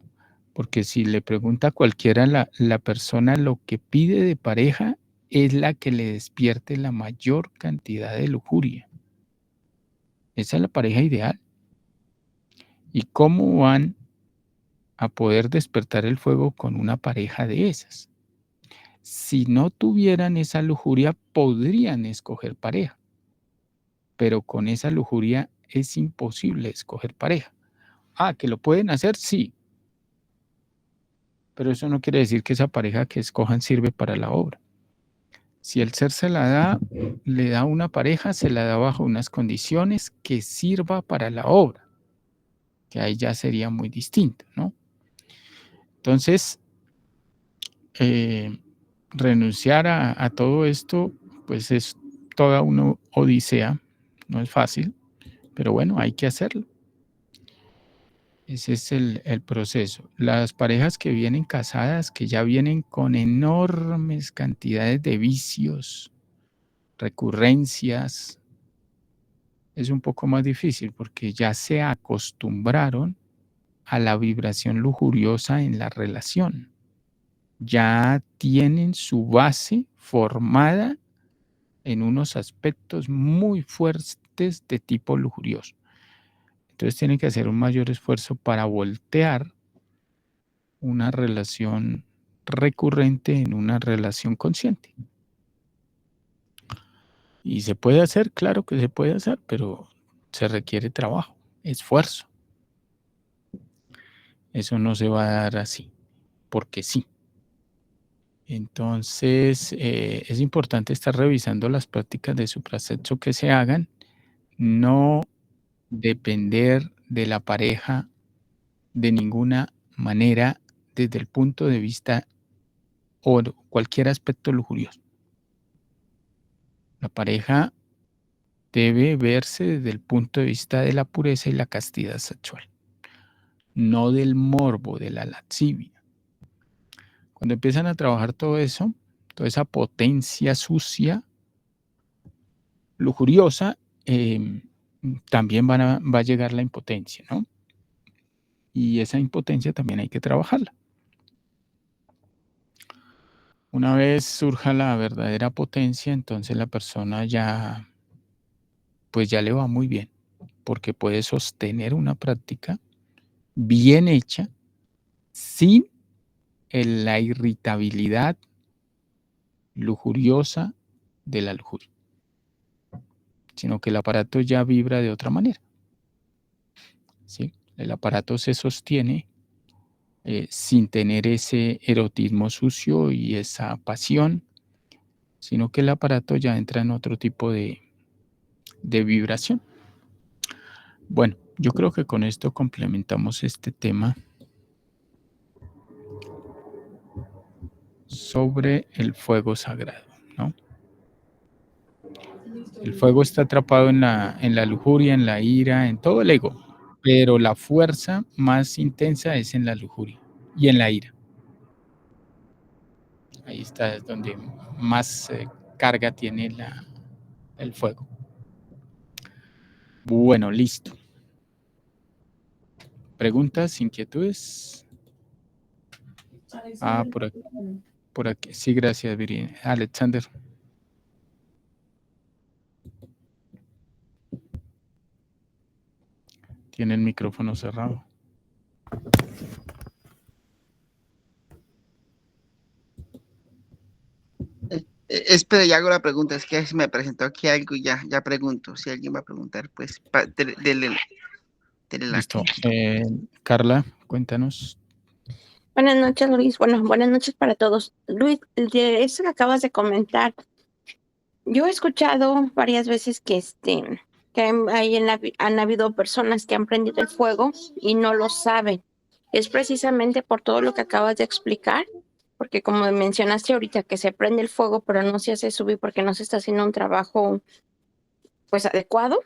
Porque si le pregunta a cualquiera, la persona lo que pide de pareja es la que le despierte la mayor cantidad de lujuria. Esa es la pareja ideal. ¿Y cómo van a poder despertar el fuego con una pareja de esas? Si no tuvieran esa lujuria, podrían escoger pareja, pero con esa lujuria es imposible escoger pareja. Ah, ¿que lo pueden hacer? Sí, pero eso no quiere decir que esa pareja que escojan sirve para la obra. Si el ser se la da, le da una pareja, se la da bajo unas condiciones que sirva para la obra, que ahí ya sería muy distinto, ¿no? Entonces, renunciar a todo esto, pues es toda una odisea, no es fácil, pero bueno, hay que hacerlo. Ese es el proceso. Las parejas que vienen casadas, que ya vienen con enormes cantidades de vicios, recurrencias, es un poco más difícil porque ya se acostumbraron a la vibración lujuriosa en la relación. Ya tienen su base formada en unos aspectos muy fuertes de tipo lujurioso. Entonces tienen que hacer un mayor esfuerzo para voltear una relación recurrente en una relación consciente. Y se puede hacer, claro que se puede hacer, pero se requiere trabajo, esfuerzo. Eso no se va a dar así, porque sí. Entonces, es importante estar revisando las prácticas de suprasexo que se hagan, no depender de la pareja de ninguna manera desde el punto de vista o cualquier aspecto lujurioso. La pareja debe verse desde el punto de vista de la pureza y la castidad sexual, no del morbo, de la lascivia. Cuando empiezan a trabajar todo eso, toda esa potencia sucia, lujuriosa, también va a llegar la impotencia, ¿no? Y esa impotencia también hay que trabajarla. Una vez surja la verdadera potencia, entonces la persona ya, pues ya le va muy bien, porque puede sostener una práctica bien hecha sin la irritabilidad lujuriosa de la lujuria, sino que el aparato ya vibra de otra manera, ¿sí? El aparato se sostiene sin tener ese erotismo sucio y esa pasión, sino que el aparato ya entra en otro tipo de vibración. Bueno, yo creo que con esto complementamos este tema sobre el fuego sagrado, ¿no? El fuego está atrapado en la lujuria, en la ira, en todo el ego, pero la fuerza más intensa es en la lujuria y en la ira. Ahí está es donde más carga tiene el fuego. Bueno, listo. ¿Preguntas, inquietudes? Ah, por aquí. Sí, gracias, Viri. Alexander. Tiene el micrófono cerrado. Espera, ya hago la pregunta. Es que se me presentó aquí algo y ya pregunto. Si alguien va a preguntar, pues dele la Listo. que. Carla, cuéntanos. Buenas noches, Luis. Bueno, buenas noches para todos. Luis, de eso que acabas de comentar, yo he escuchado varias veces que han habido personas que han prendido el fuego y no lo saben. Es precisamente por todo lo que acabas de explicar, porque como mencionaste ahorita que se prende el fuego, pero no se hace subir porque no se está haciendo un trabajo pues adecuado,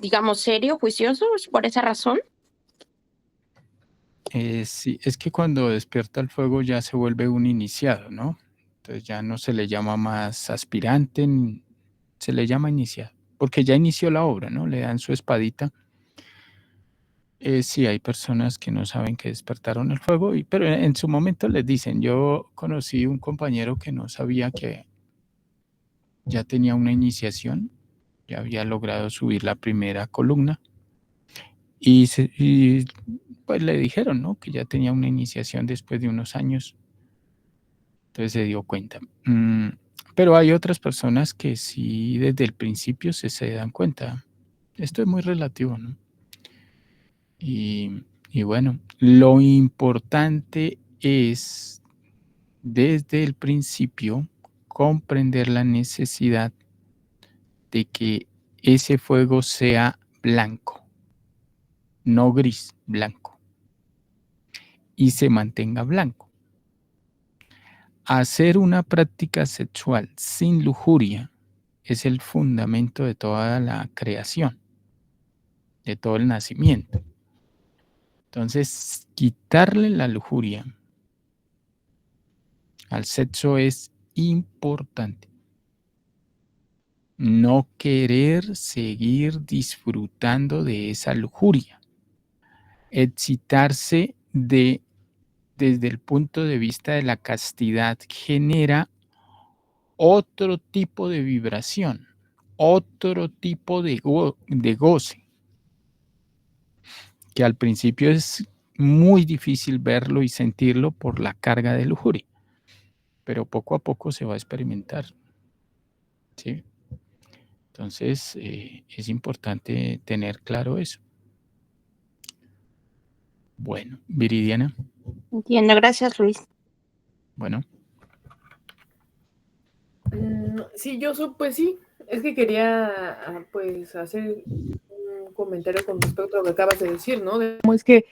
digamos serio, juicioso, es por esa razón. Sí, es que cuando despierta el fuego ya se vuelve un iniciado, ¿no? Entonces ya no se le llama más aspirante, se le llama iniciado, porque ya inició la obra, ¿no? Le dan su espadita. Sí, hay personas que no saben que despertaron el fuego, pero en su momento les dicen, yo conocí un compañero que no sabía que ya tenía una iniciación, ya había logrado subir la primera columna y pues le dijeron, ¿no? Que ya tenía una iniciación después de unos años. Entonces se dio cuenta. Pero hay otras personas que sí desde el principio se dan cuenta. Esto es muy relativo, ¿no? Y bueno, lo importante es desde el principio comprender la necesidad de que ese fuego sea blanco, no gris, blanco, y se mantenga blanco. Hacer una práctica sexual sin lujuria es el fundamento de toda la creación, de todo el nacimiento. Entonces, quitarle la lujuria al sexo es importante. No querer seguir disfrutando de esa lujuria. Excitarse desde el punto de vista de la castidad genera otro tipo de vibración, otro tipo de goce, que al principio es muy difícil verlo y sentirlo por la carga de lujuria, pero poco a poco se va a experimentar, ¿sí? Entonces, es importante tener claro eso. Bueno, Viridiana. Entiendo, gracias, Luis. Bueno. Sí, pues sí, es que quería pues hacer un comentario con respecto a lo que acabas de decir, ¿no? De cómo es que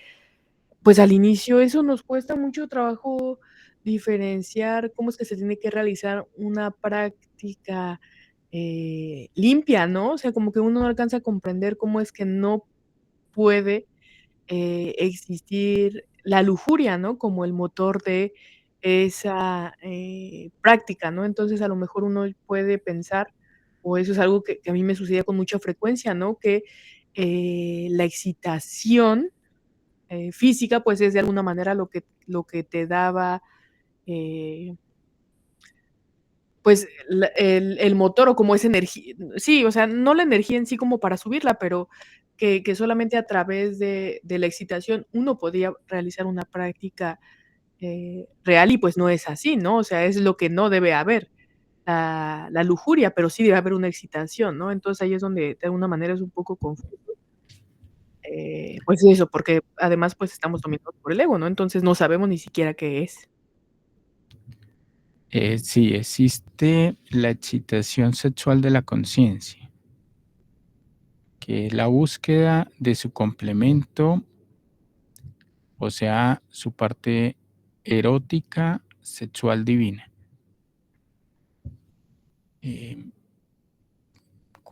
pues al inicio eso nos cuesta mucho trabajo diferenciar cómo es que se tiene que realizar una práctica limpia, ¿no? O sea, como que uno no alcanza a comprender cómo es que no puede existir la lujuria, ¿no? Como el motor de esa práctica, ¿no? Entonces a lo mejor uno puede pensar, o eso es algo que a mí me sucedía con mucha frecuencia, ¿no? Que la excitación física, pues es de alguna manera lo que te daba, pues el motor o como esa energía, sí, o sea, no la energía en sí como para subirla, pero que solamente a través de la excitación uno podía realizar una práctica real y pues no es así, ¿no? O sea, es lo que no debe haber, la lujuria, pero sí debe haber una excitación, ¿no? Entonces ahí es donde de alguna manera es un poco confuso. Pues eso, porque además pues estamos dominados por el ego, ¿no? Entonces no sabemos ni siquiera qué es. Sí, existe la excitación sexual de la conciencia, que es la búsqueda de su complemento, o sea, su parte erótica, sexual divina.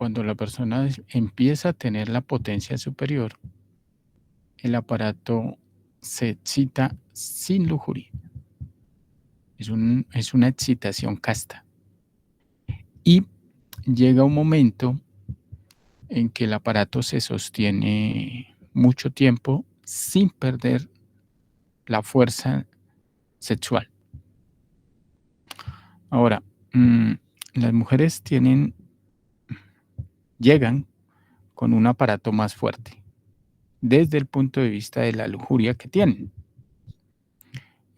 cuando la persona empieza a tener la potencia superior, el aparato se excita sin lujuria. Es una excitación casta. Y llega un momento en que el aparato se sostiene mucho tiempo sin perder la fuerza sexual. Ahora, las mujeres llegan con un aparato más fuerte, desde el punto de vista de la lujuria que tienen.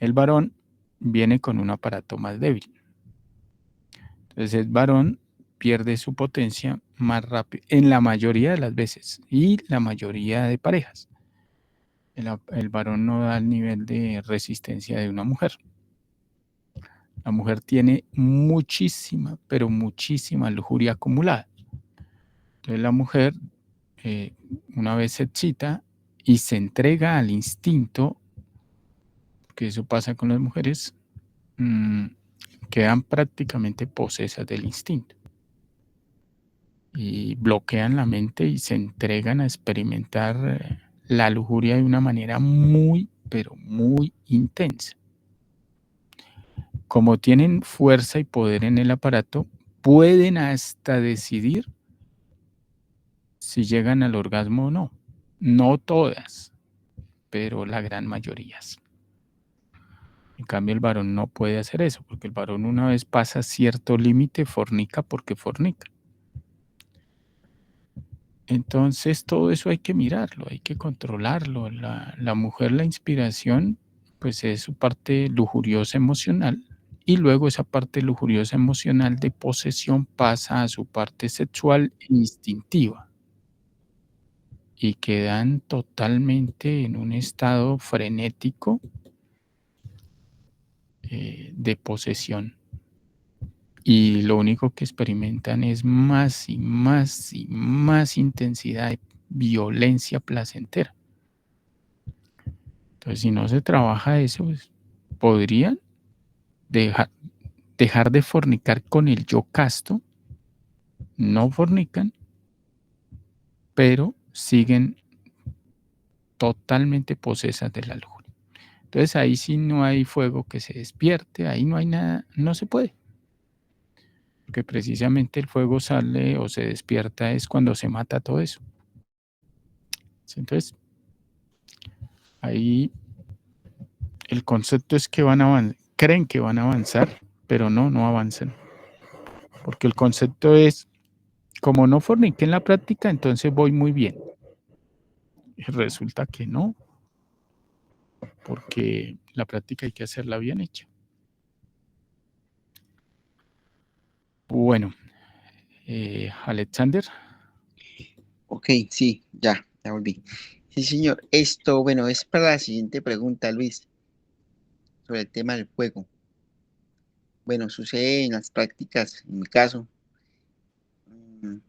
El varón viene con un aparato más débil. Entonces el varón pierde su potencia más rápido, en la mayoría de las veces, y la mayoría de parejas. El varón no da el nivel de resistencia de una mujer. La mujer tiene muchísima, pero muchísima lujuria acumulada. Entonces la mujer, una vez se excita y se entrega al instinto, que eso pasa con las mujeres, quedan prácticamente posesas del instinto y bloquean la mente y se entregan a experimentar la lujuria de una manera muy, pero muy intensa. Como tienen fuerza y poder en el aparato, pueden hasta decidir si llegan al orgasmo o no. No todas, pero la gran mayoría. En cambio, el varón no puede hacer eso, porque el varón, una vez pasa cierto límite, fornica porque fornica. Entonces, todo eso hay que mirarlo, hay que controlarlo. La mujer, la inspiración, pues es su parte lujuriosa emocional, y luego esa parte lujuriosa emocional de posesión pasa a su parte sexual e instintiva, y quedan totalmente en un estado frenético de posesión. Y lo único que experimentan es más y más y más intensidad de violencia placentera. Entonces, si no se trabaja eso, pues, podrían dejar de fornicar con el yo casto, no fornican, pero siguen totalmente posesas de la lujuria. Entonces, ahí sí no hay fuego que se despierte, ahí no hay nada, no se puede. Porque precisamente el fuego sale o se despierta es cuando se mata todo eso. Entonces, ahí el concepto es que creen que van a avanzar, pero no avanzan. Porque el concepto es, como no forniqué en la práctica, entonces voy muy bien. Y resulta que no, porque la práctica hay que hacerla bien hecha. Bueno, Alexander. Ok, sí, ya volví. Sí, señor. Bueno, es para la siguiente pregunta, Luis, sobre el tema del fuego. Bueno, sucede en las prácticas, en mi caso,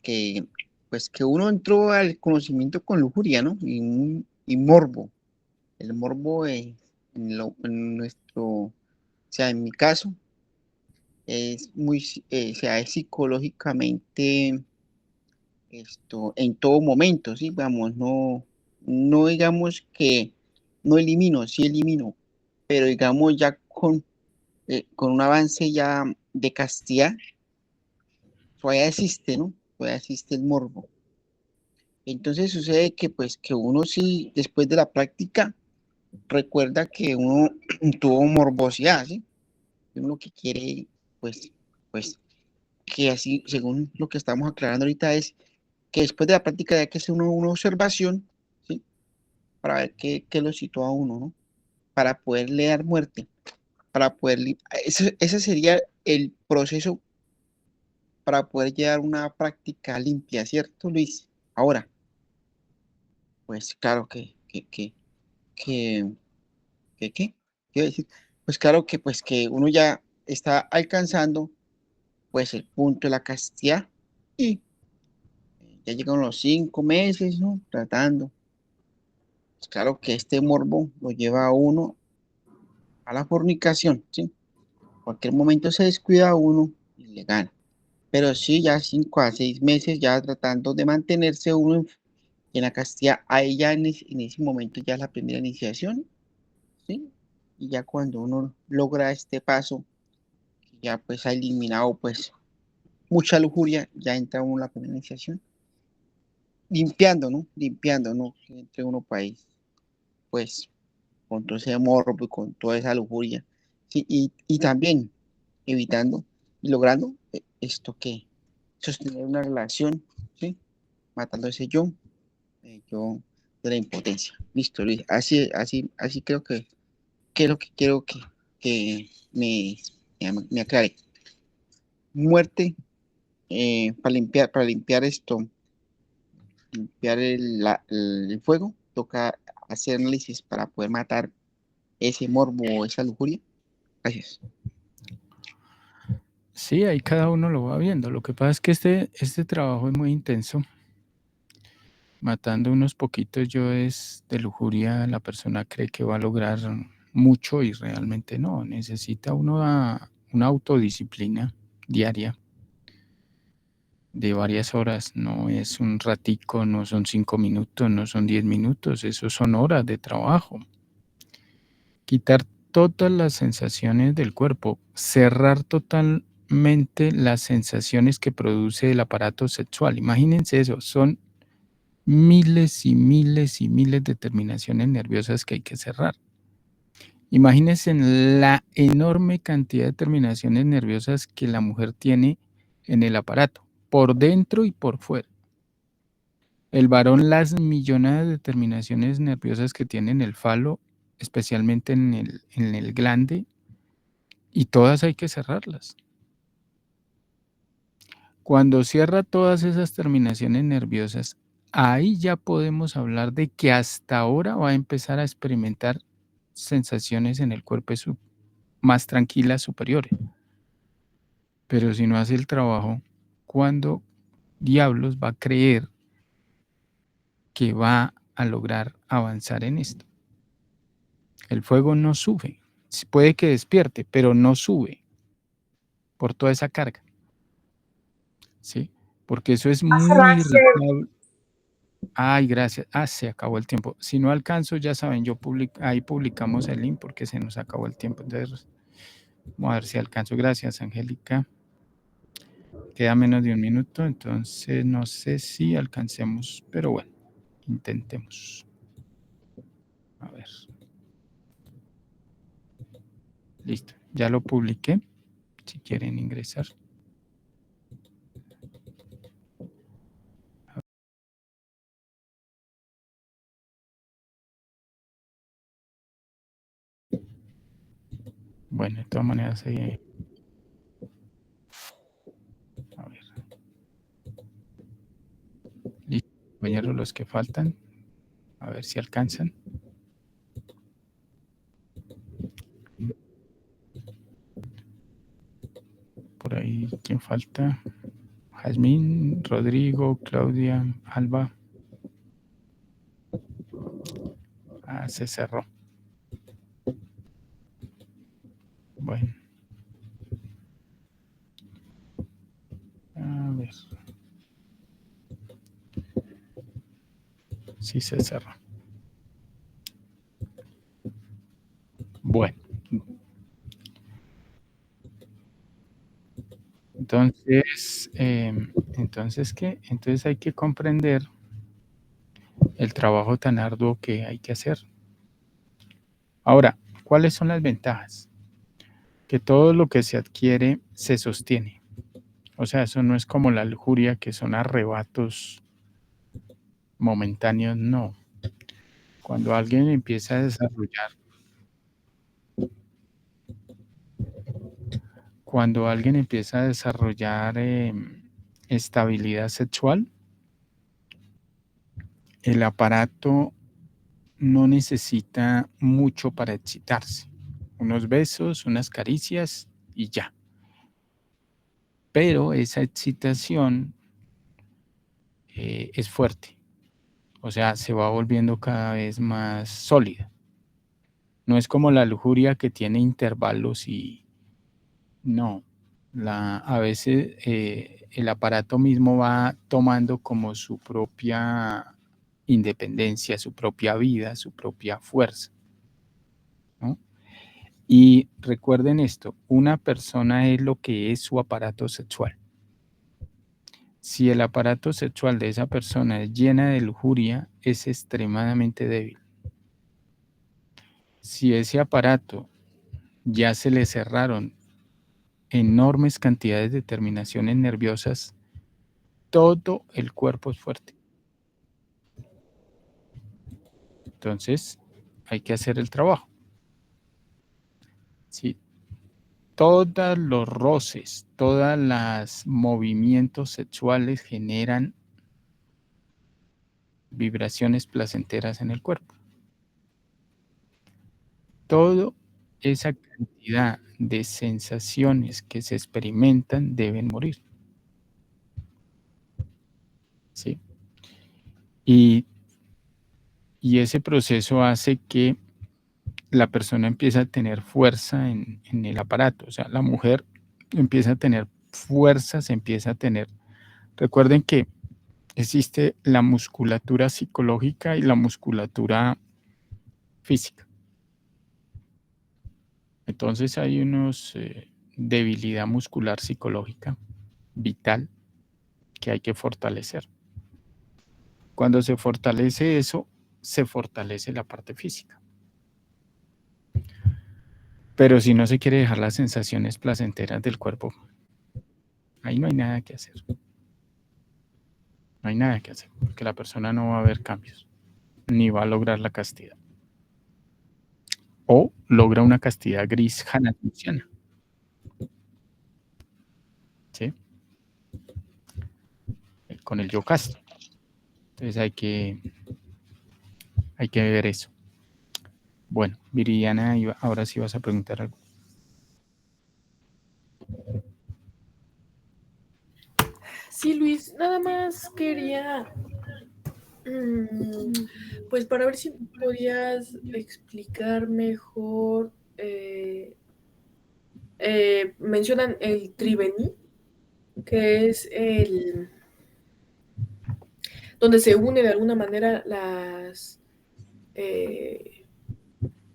que pues que uno entró al conocimiento con lujuria, ¿no? Y morbo. El morbo en nuestro, o sea, en mi caso, es o sea, es psicológicamente en todo momento, ¿sí? Vamos, no digamos que no elimino, sí elimino, pero digamos ya con un avance ya de castidad, todavía existe, ¿no? Todavía existe el morbo. Entonces sucede que pues que uno sí, después de la práctica, recuerda que uno tuvo morbosidad, ¿sí? Uno que quiere, pues, que así, según lo que estamos aclarando ahorita, es que después de la práctica hay que hacer una observación, ¿sí? Para ver qué lo sitúa a uno, ¿no? Para poderle dar muerte, para poder, ese sería el proceso para poder llevar una práctica limpia, ¿cierto, Luis? Ahora, pues claro que, ¿qué? Quiero decir, pues claro que pues que uno ya está alcanzando pues el punto de la castidad y ya llegan los 5 meses, ¿no? Tratando. Pues claro que este morbo lo lleva a uno a la fornicación, ¿sí? En cualquier momento se descuida uno y le gana. Pero sí, ya 5 a 6 meses ya tratando de mantenerse uno en la castidad. Ahí ya en ese momento ya es la primera iniciación, ¿sí? Y ya cuando uno logra este paso, que ya pues ha eliminado pues mucha lujuria, ya entra uno en la primera iniciación, limpiando, ¿no? Limpiando, ¿no? Entre uno país, pues, con todo ese morbo y con toda esa lujuria, ¿sí? Y también evitando y logrando esto que sostener una relación, ¿sí? Matando ese yo de la impotencia. Listo, Luis. Así creo que es lo que quiero que me aclare. Muerte, para limpiar esto, limpiar el fuego, toca hacer análisis para poder matar ese morbo o esa lujuria. Gracias. Sí, ahí cada uno lo va viendo. Lo que pasa es que este trabajo es muy intenso. Matando unos poquitos yo es de lujuria, la persona cree que va a lograr mucho y realmente no. Necesita una autodisciplina diaria de varias horas. No es un ratico, no son 5 minutos, no son 10 minutos. Eso son horas de trabajo. Quitar todas las sensaciones del cuerpo, cerrar totalmente las sensaciones que produce el aparato sexual. Imagínense eso, son miles y miles y miles de terminaciones nerviosas que hay que cerrar. Imagínense la enorme cantidad de terminaciones nerviosas que la mujer tiene en el aparato, por dentro y por fuera. El varón, las millonadas de terminaciones nerviosas que tiene en el falo, especialmente en el glande, y todas hay que cerrarlas. Cuando cierra todas esas terminaciones nerviosas, ahí ya podemos hablar de que hasta ahora va a empezar a experimentar sensaciones en el cuerpo más tranquilas, superiores. Pero si no hace el trabajo, ¿cuándo diablos va a creer que va a lograr avanzar en esto? El fuego no sube. Puede que despierte, pero no sube por toda esa carga. ¿Sí? Porque eso es muy irritable. Ay, gracias. Se acabó el tiempo. Si no alcanzo, ya saben, ahí publicamos el link porque se nos acabó el tiempo. Entonces, vamos a ver si alcanzo. Gracias, Angélica. Queda menos de un minuto, entonces no sé si alcancemos, pero bueno, intentemos. A ver. Listo, ya lo publiqué. Si quieren ingresar. Bueno, de todas maneras, a ver. Listo, compañeros, los que faltan. A ver si alcanzan. Por ahí, ¿quién falta? Jazmín, Rodrigo, Claudia, Alba. Se cerró. Bueno. A ver. Sí se cerró. Bueno. Entonces, ¿qué? Entonces hay que comprender el trabajo tan arduo que hay que hacer. Ahora, ¿cuáles son las ventajas? Que todo lo que se adquiere se sostiene. O sea, eso no es como la lujuria, que son arrebatos momentáneos, no. Cuando alguien empieza a desarrollar, estabilidad sexual, el aparato no necesita mucho para excitarse. Unos besos, unas caricias y ya. Pero esa excitación es fuerte. O sea, se va volviendo cada vez más sólida. No es como la lujuria que tiene intervalos y no. A veces el aparato mismo va tomando como su propia independencia, su propia vida, su propia fuerza, ¿no? Y recuerden esto, una persona es lo que es su aparato sexual. Si el aparato sexual de esa persona es llena de lujuria, es extremadamente débil. Si ese aparato ya se le cerraron enormes cantidades de terminaciones nerviosas, todo el cuerpo es fuerte. Entonces, hay que hacer el trabajo. ¿Sí? Todos los roces, todos los movimientos sexuales generan vibraciones placenteras en el cuerpo. Toda esa cantidad de sensaciones que se experimentan deben morir. ¿Sí? Y ese proceso hace que la persona empiece a tener fuerza en el aparato. O sea, la mujer empieza a tener fuerza, se empieza a tener... Recuerden que existe la musculatura psicológica y la musculatura física. Entonces hay unos debilidad muscular psicológica vital que hay que fortalecer. Cuando se fortalece eso, se fortalece la parte física. Pero si no se quiere dejar las sensaciones placenteras del cuerpo, ahí no hay nada que hacer. No hay nada que hacer, porque la persona no va a ver cambios, ni va a lograr la castidad. O logra una castidad gris hanatusiana. ¿Sí? Con el yo casto. Entonces hay que ver eso. Bueno, Viridiana, ahora sí vas a preguntar algo. Sí, Luis, nada más quería, pues para ver si podías explicar mejor, mencionan el triveni, que es el donde se une de alguna manera las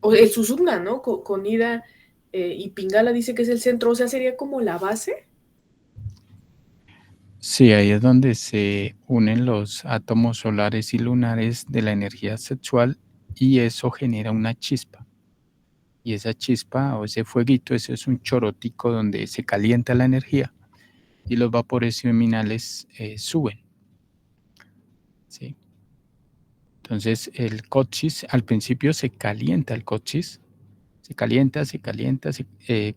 o el Susumna, ¿no? Con Ida y Pingala dice que es el centro, o sea, sería como la base. Sí, ahí es donde se unen los átomos solares y lunares de la energía sexual y eso genera una chispa. Y esa chispa o ese fueguito, ese es un chorotico donde se calienta la energía y los vapores seminales suben. ¿Sí? Entonces el coxis, al principio se calienta el coxis, se calienta,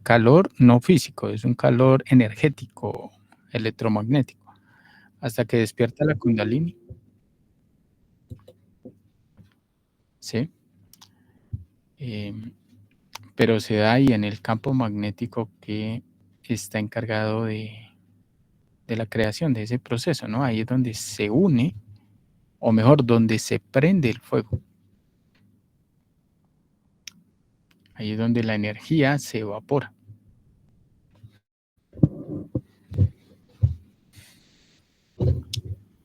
calor no físico, es un calor energético, electromagnético, hasta que despierta la kundalini. ¿Sí? Pero se da ahí en el campo magnético que está encargado de la creación de ese proceso, ¿no? Ahí es donde se une, o mejor, donde se prende el fuego. Ahí es donde la energía se evapora.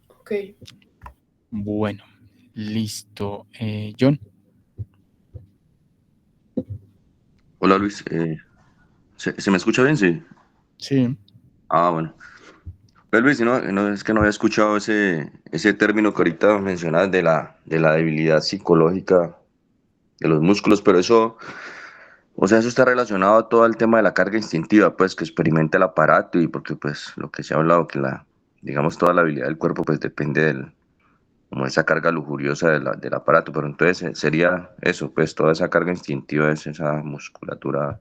Ok. Bueno, listo. John. Hola Luis, ¿se me escucha bien? Sí. Sí. Ah, bueno. Pues Luis, es que no había escuchado ese término que ahorita mencionabas de la debilidad psicológica de los músculos, pero eso, o sea, eso está relacionado a todo el tema de la carga instintiva, pues, que experimenta el aparato y porque, pues, lo que se ha hablado, que digamos, toda la habilidad del cuerpo, pues, depende como esa carga lujuriosa del aparato, pero entonces sería eso, pues, toda esa carga instintiva es esa musculatura,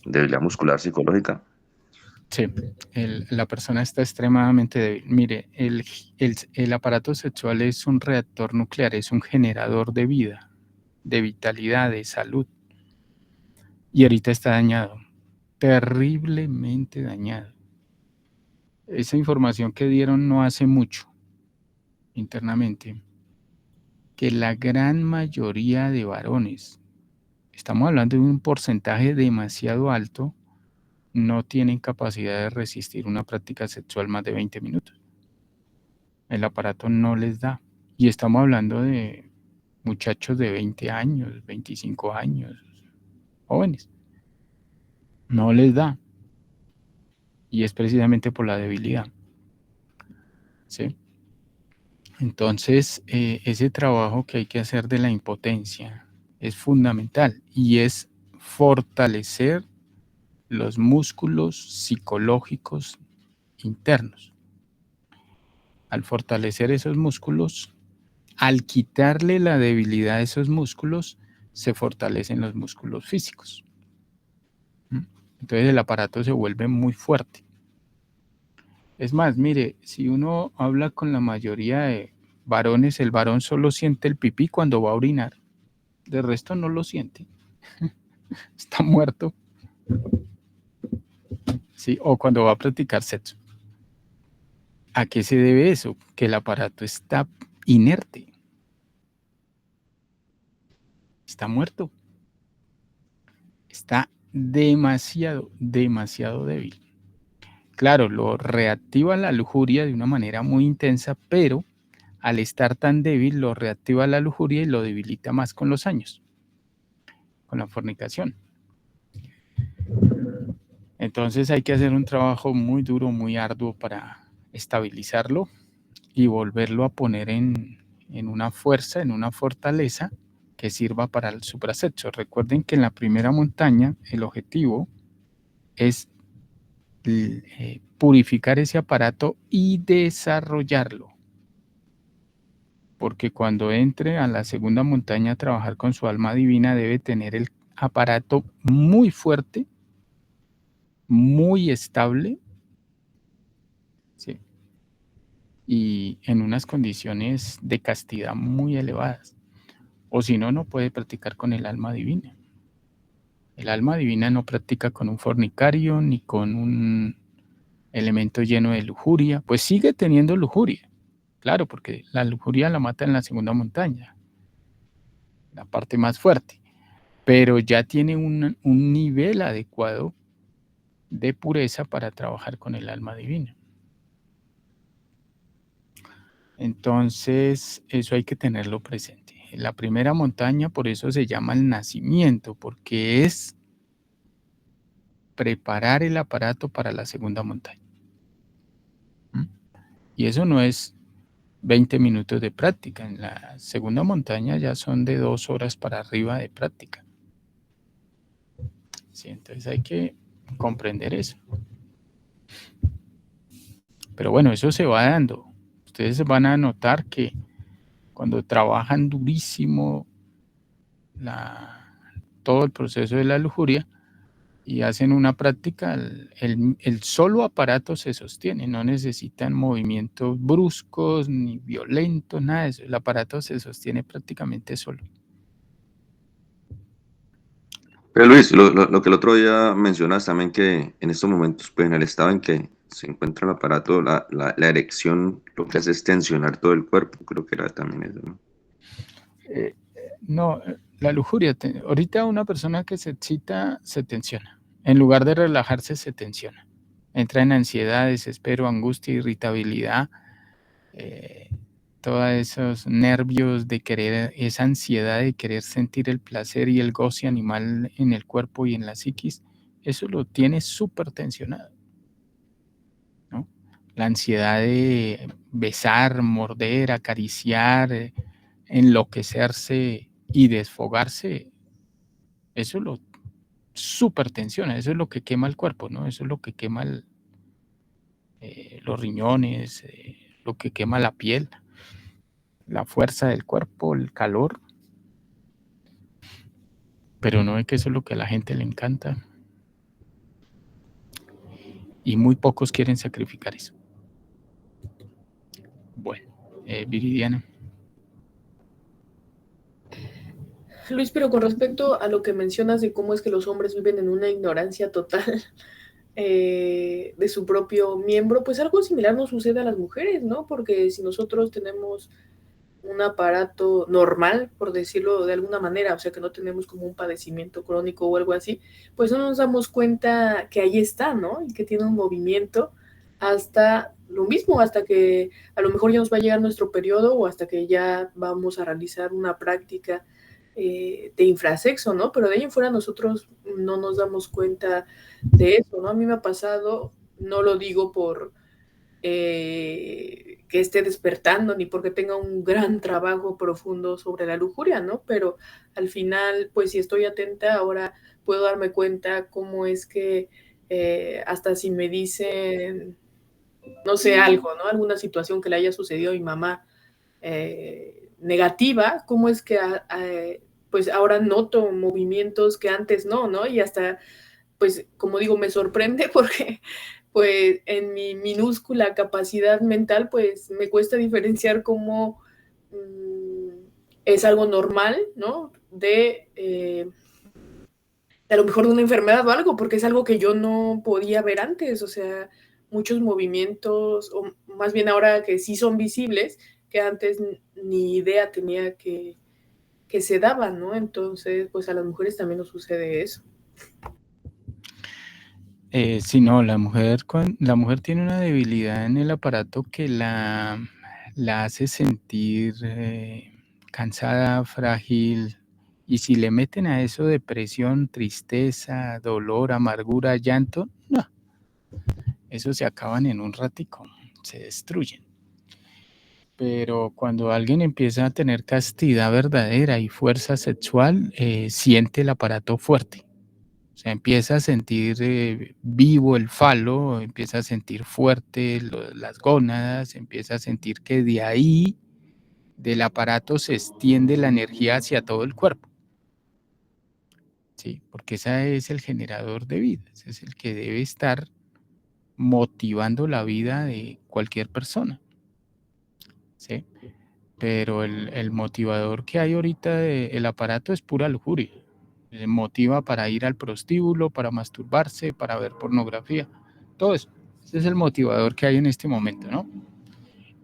debilidad muscular psicológica. Sí, la persona está extremadamente débil. Mire, el aparato sexual es un reactor nuclear, es un generador de vida, de vitalidad, de salud. Y ahorita está dañado, terriblemente dañado. Esa información que dieron no hace mucho internamente, que la gran mayoría de varones, estamos hablando de un porcentaje demasiado alto, no tienen capacidad de resistir una práctica sexual más de 20 minutos. El aparato no les da. Y estamos hablando de muchachos de 20 años, 25 años, jóvenes. No les da. Y es precisamente por la debilidad. ¿Sí? Entonces, ese trabajo que hay que hacer de la impotencia es fundamental y es fortalecer los músculos psicológicos internos. Al fortalecer esos músculos, al quitarle la debilidad a esos músculos, se fortalecen los músculos físicos. Entonces el aparato se vuelve muy fuerte. Es más, mire, si uno habla con la mayoría de varones, el varón solo siente el pipí cuando va a orinar. De resto no lo siente. Está muerto. ¿Sí? O cuando va a practicar sexo. ¿A qué se debe eso? Que el aparato está inerte. Está muerto. Está demasiado débil. Claro, lo reactiva la lujuria de una manera muy intensa, pero al estar tan débil lo reactiva la lujuria y lo debilita más con los años, con la fornicación. Entonces hay que hacer un trabajo muy duro, muy arduo para estabilizarlo y volverlo a poner en una fuerza, en una fortaleza que sirva para el suprasexo. Recuerden que en la primera montaña el objetivo es purificar ese aparato y desarrollarlo. Porque cuando entre a la segunda montaña a trabajar con su alma divina debe tener el aparato muy fuerte, muy estable, ¿sí? Y en unas condiciones de castidad muy elevadas. O si no, no puede practicar con el alma divina. El alma divina no practica con un fornicario ni con un elemento lleno de lujuria. Pues sigue teniendo lujuria. Claro, porque la lujuria la mata en la segunda montaña, la parte más fuerte. Pero ya tiene un nivel adecuado de pureza para trabajar con el alma divina. Entonces, eso hay que tenerlo presente. La primera montaña, por eso se llama el nacimiento, porque es preparar el aparato para la segunda montaña. Y eso no es 20 minutos de práctica. En la segunda montaña ya son de 2 horas para arriba de práctica. Sí, entonces hay que comprender eso. Pero bueno, eso se va dando. Ustedes van a notar que cuando trabajan durísimo todo el proceso de la lujuria y hacen una práctica, el solo aparato se sostiene, no necesitan movimientos bruscos ni violentos, nada de eso. El aparato se sostiene prácticamente solo. Pero Luis, lo que el otro día mencionas también, que en estos momentos, pues en el estado en que se encuentra el aparato, la erección lo que hace es tensionar todo el cuerpo, creo que era también eso, ¿no? No, la lujuria, ahorita una persona que se excita se tensiona, en lugar de relajarse se tensiona, entra en ansiedad, desespero, angustia, irritabilidad, todos esos nervios de querer, esa ansiedad de querer sentir el placer y el goce animal en el cuerpo y en la psiquis, eso lo tiene súper tensionado, ¿no? La ansiedad de besar, morder, acariciar, enloquecerse y desfogarse, eso lo súper tensiona, eso es lo que quema el cuerpo, ¿no? Eso es lo que quema los riñones, lo que quema la piel, la fuerza del cuerpo, el calor. Pero no es que eso es lo que a la gente le encanta. Y muy pocos quieren sacrificar eso. Bueno, Viridiana. Luis, pero con respecto a lo que mencionas de cómo es que los hombres viven en una ignorancia total de su propio miembro, pues algo similar nos sucede a las mujeres, ¿no? Porque si nosotros tenemos un aparato normal, por decirlo de alguna manera, o sea, que no tenemos como un padecimiento crónico o algo así, pues no nos damos cuenta que ahí está, ¿no? Y que tiene un movimiento hasta lo mismo, hasta que a lo mejor ya nos va a llegar nuestro periodo o hasta que ya vamos a realizar una práctica de infrasexo, ¿no? Pero de ahí en fuera nosotros no nos damos cuenta de eso, ¿no? A mí me ha pasado, no lo digo por que esté despertando ni porque tenga un gran trabajo profundo sobre la lujuria, ¿no? Pero al final, pues si estoy atenta, ahora puedo darme cuenta cómo es que hasta si me dicen, no sé, algo, ¿no? Alguna situación que le haya sucedido a mi mamá negativa, cómo es que pues ahora noto movimientos que antes no, ¿no? Y hasta, pues, como digo, me sorprende porque pues en mi minúscula capacidad mental, pues me cuesta diferenciar cómo es algo normal, ¿no? De a lo mejor de una enfermedad o algo, porque es algo que yo no podía ver antes, o sea, muchos movimientos, o más bien ahora que sí son visibles, que antes ni idea tenía que se daban, ¿no? Entonces, pues a las mujeres también nos sucede eso. Sí, no, la mujer tiene una debilidad en el aparato que la hace sentir cansada, frágil, y si le meten a eso depresión, tristeza, dolor, amargura, llanto, no, eso se acaban en un ratico, se destruyen. Pero cuando alguien empieza a tener castidad verdadera y fuerza sexual, siente el aparato fuerte. O sea, empieza a sentir vivo el falo, empieza a sentir fuerte las gónadas, empieza a sentir que de ahí, del aparato, se extiende la energía hacia todo el cuerpo. Sí, porque ese es el generador de vida, ese es el que debe estar motivando la vida de cualquier persona. ¿Sí? Pero el motivador que hay ahorita del aparato es pura lujuria. Motiva para ir al prostíbulo, para masturbarse, para ver pornografía, todo eso. Ese es el motivador que hay en este momento, ¿no?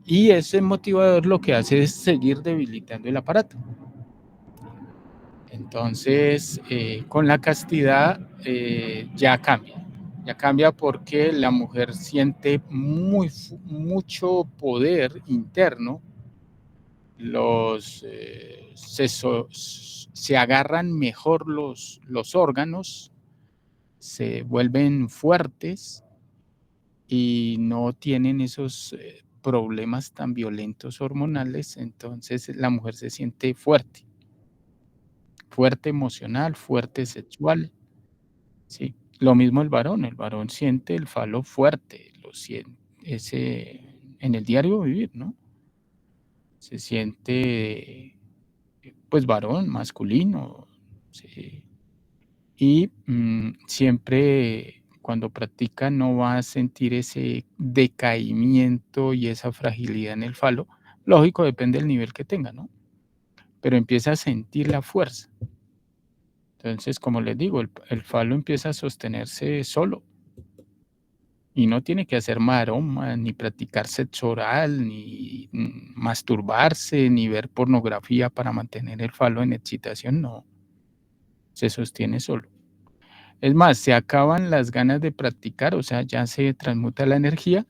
Y ese motivador lo que hace es seguir debilitando el aparato. Entonces, con la castidad ya cambia porque la mujer siente mucho poder interno, se agarran mejor los órganos, se vuelven fuertes y no tienen esos problemas tan violentos hormonales, entonces la mujer se siente fuerte emocional, fuerte sexual, ¿sí? Lo mismo el varón siente el falo fuerte, lo siente en el diario vivir, ¿no? Se siente pues varón, masculino, ¿sí? Y siempre cuando practica no va a sentir ese decaimiento y esa fragilidad en el falo. Lógico, depende del nivel que tenga, ¿no? Pero empieza a sentir la fuerza. Entonces, como les digo, el falo empieza a sostenerse solo y no tiene que hacer maroma, ni practicar sexo oral, ni masturbarse, ni ver pornografía para mantener el falo en excitación, no. Se sostiene solo. Es más, se acaban las ganas de practicar, o sea, ya se transmuta la energía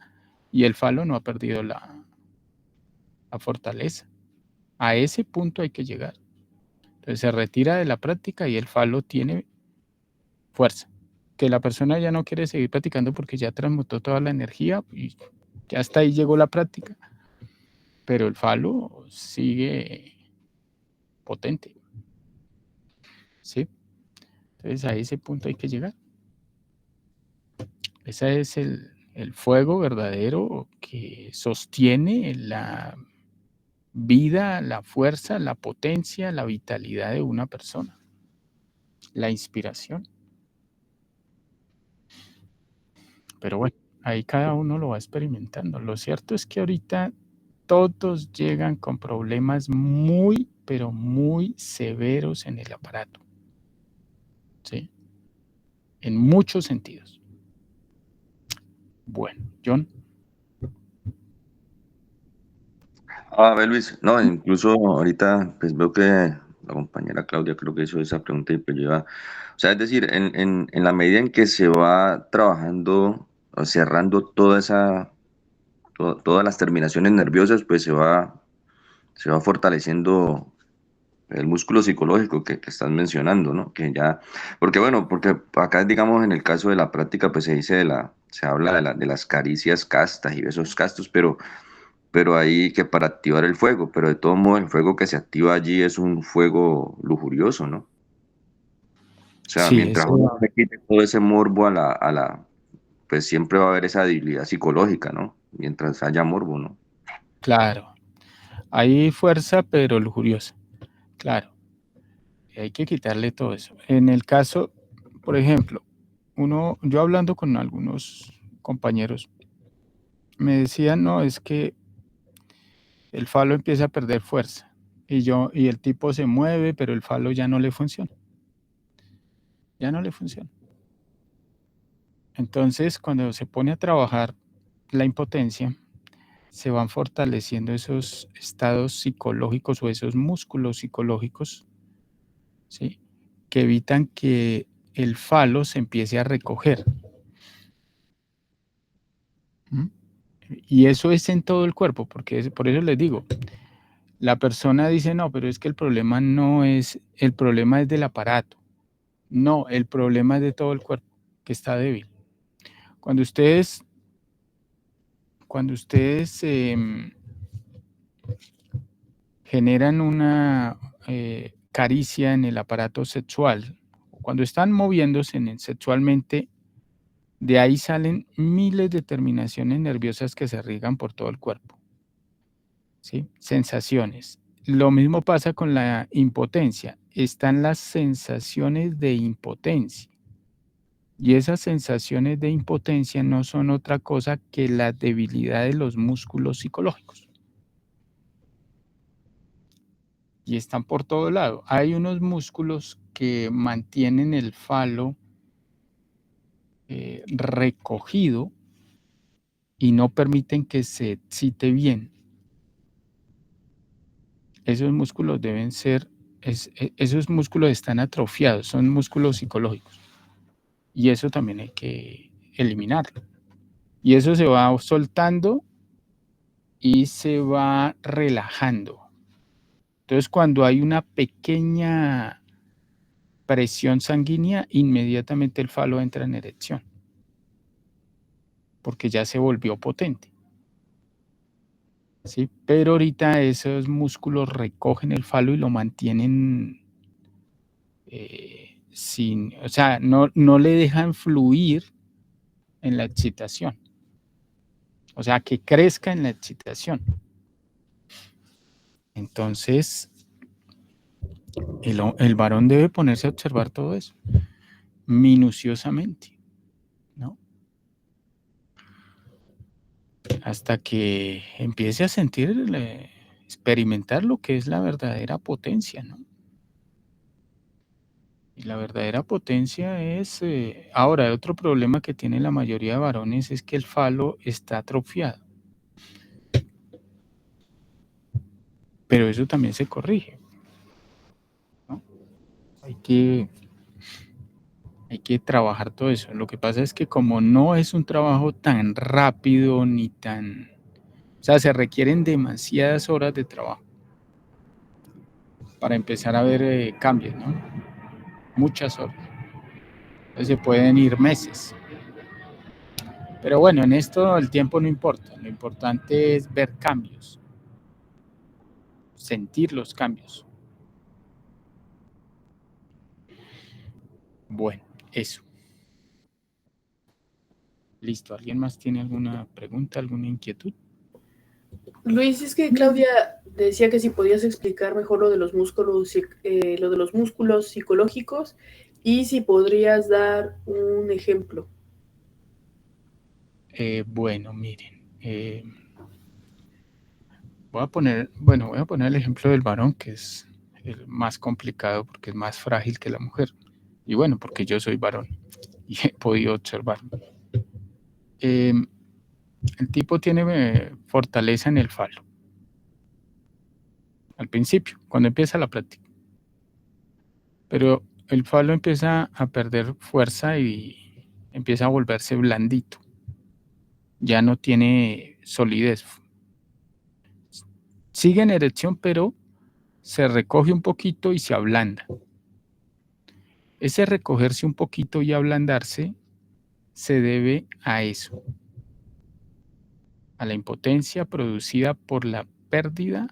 y el falo no ha perdido la fortaleza. A ese punto hay que llegar. Entonces se retira de la práctica y el falo tiene fuerza. Que la persona ya no quiere seguir practicando porque ya transmutó toda la energía y ya hasta ahí llegó la práctica. Pero el falo sigue potente. ¿Sí? Entonces a ese punto hay que llegar. Ese es el fuego verdadero que sostiene la vida, la fuerza, la potencia, la vitalidad de una persona. La inspiración. Pero bueno, ahí cada uno lo va experimentando. Lo cierto es que ahorita todos llegan con problemas muy, pero muy severos en el aparato. ¿Sí? En muchos sentidos. Bueno, John. A ver, Luis, no, incluso ahorita pues veo que la compañera Claudia creo que hizo esa pregunta y pues lleva, o sea, es decir, en la medida en que se va trabajando o cerrando todas las terminaciones nerviosas, pues se va fortaleciendo el músculo psicológico que estás mencionando, ¿no? Que ya, porque bueno, porque acá digamos en el caso de la práctica, pues se dice se habla de las caricias castas y besos castos, pero ahí que para activar el fuego, pero de todos modos el fuego que se activa allí es un fuego lujurioso, ¿no? O sea, Sí, mientras eso, uno no le quite todo ese morbo pues siempre va a haber esa debilidad psicológica, ¿no? Mientras haya morbo, ¿no? claro, hay fuerza, pero lujuriosa, claro, y hay que quitarle todo eso. En el caso, por ejemplo, yo hablando con algunos compañeros, me decían, no, es que el falo empieza a perder fuerza, y el tipo se mueve, pero el falo ya no le funciona, ya no le funciona. Entonces, cuando se pone a trabajar la impotencia, se van fortaleciendo esos estados psicológicos o esos músculos psicológicos, ¿sí? Que evitan que el falo se empiece a recoger. ¿Mm? Y eso es en todo el cuerpo, porque por eso les digo, la persona dice, no, pero es que el problema no es, el problema es del aparato. No, el problema es de todo el cuerpo, que está débil. Cuando ustedes generan una caricia en el aparato sexual, cuando están moviéndose sexualmente, de ahí salen miles de terminaciones nerviosas que se riegan por todo el cuerpo, ¿sí? Sensaciones. Lo mismo pasa con la impotencia. Están las sensaciones de impotencia. Y esas sensaciones de impotencia no son otra cosa que la debilidad de los músculos psicológicos. Y están por todo lado. Hay unos músculos que mantienen el falo recogido y no permiten que se excite bien. Esos músculos esos músculos están atrofiados, son músculos psicológicos. Y eso también hay que eliminarlo. Y eso se va soltando y se va relajando. Entonces, cuando hay una pequeña presión sanguínea, inmediatamente el falo entra en erección, porque ya se volvió potente, ¿sí? Pero ahorita esos músculos recogen el falo y lo mantienen o sea, no le dejan fluir en la excitación, o sea, que crezca en la excitación. Entonces, el varón debe ponerse a observar todo eso minuciosamente, ¿no? Hasta que empiece a experimentar lo que es la verdadera potencia, ¿no? Y la verdadera potencia es, ahora, el otro problema que tiene la mayoría de varones es que el falo está atrofiado. Pero eso también se corrige, ¿no? Hay que trabajar todo eso. Lo que pasa es que como no es un trabajo tan rápido ni tan... O sea, se requieren demasiadas horas de trabajo para empezar a ver cambios, ¿no? Muchas horas. Entonces se pueden ir meses. Pero bueno, en esto el tiempo no importa. Lo importante es ver cambios, sentir los cambios. Bueno, eso. Listo. ¿Alguien más tiene alguna pregunta, alguna inquietud? Luis, es que Claudia decía que si podías explicar mejor lo de los músculos psicológicos y si podrías dar un ejemplo. Bueno, miren. Voy a poner el ejemplo del varón, que es el más complicado porque es más frágil que la mujer. Y bueno, porque yo soy varón y he podido observarlo. El tipo tiene fortaleza en el falo, al principio, cuando empieza la práctica. Pero el falo empieza a perder fuerza y empieza a volverse blandito. Ya no tiene solidez. Sigue en erección, pero se recoge un poquito y se ablanda. Ese recogerse un poquito y ablandarse se debe a eso, a la impotencia producida por la pérdida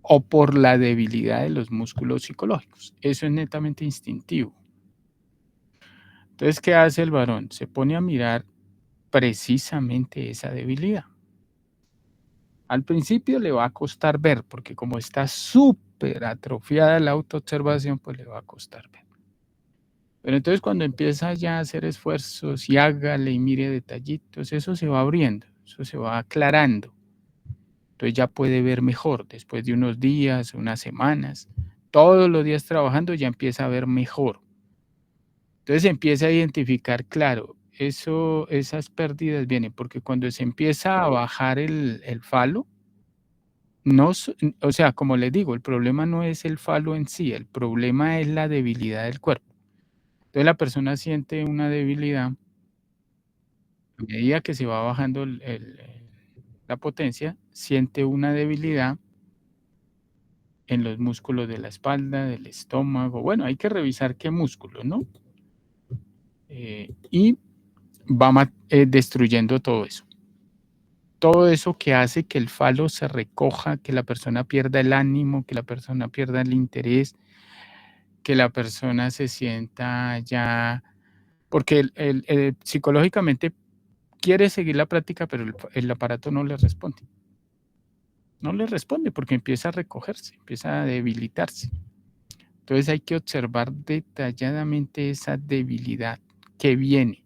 o por la debilidad de los músculos psicológicos. Eso es netamente instintivo. Entonces, ¿qué hace el varón? Se pone a mirar precisamente esa debilidad. Al principio le va a costar ver, porque como está súper atrofiada la autoobservación, pues le va a costar ver. Pero entonces cuando empieza ya a hacer esfuerzos y hágale y mire detallitos, eso se va abriendo, eso se va aclarando. Entonces ya puede ver mejor, después de unos días, unas semanas, todos los días trabajando ya empieza a ver mejor. Entonces empieza a identificar, claro, esas pérdidas vienen porque cuando se empieza a bajar el falo, no, o sea, como les digo, el problema no es el falo en sí, el problema es la debilidad del cuerpo. Entonces la persona siente una debilidad, a medida que se va bajando la potencia, siente una debilidad en los músculos de la espalda, del estómago. Bueno, hay que revisar qué músculos, ¿no? Y va destruyendo todo eso. Todo eso que hace que el falo se recoja, que la persona pierda el ánimo, que la persona pierda el interés, que la persona se sienta ya, porque psicológicamente quiere seguir la práctica, pero el aparato no le responde. No le responde porque empieza a recogerse, empieza a debilitarse. Entonces hay que observar detalladamente esa debilidad que viene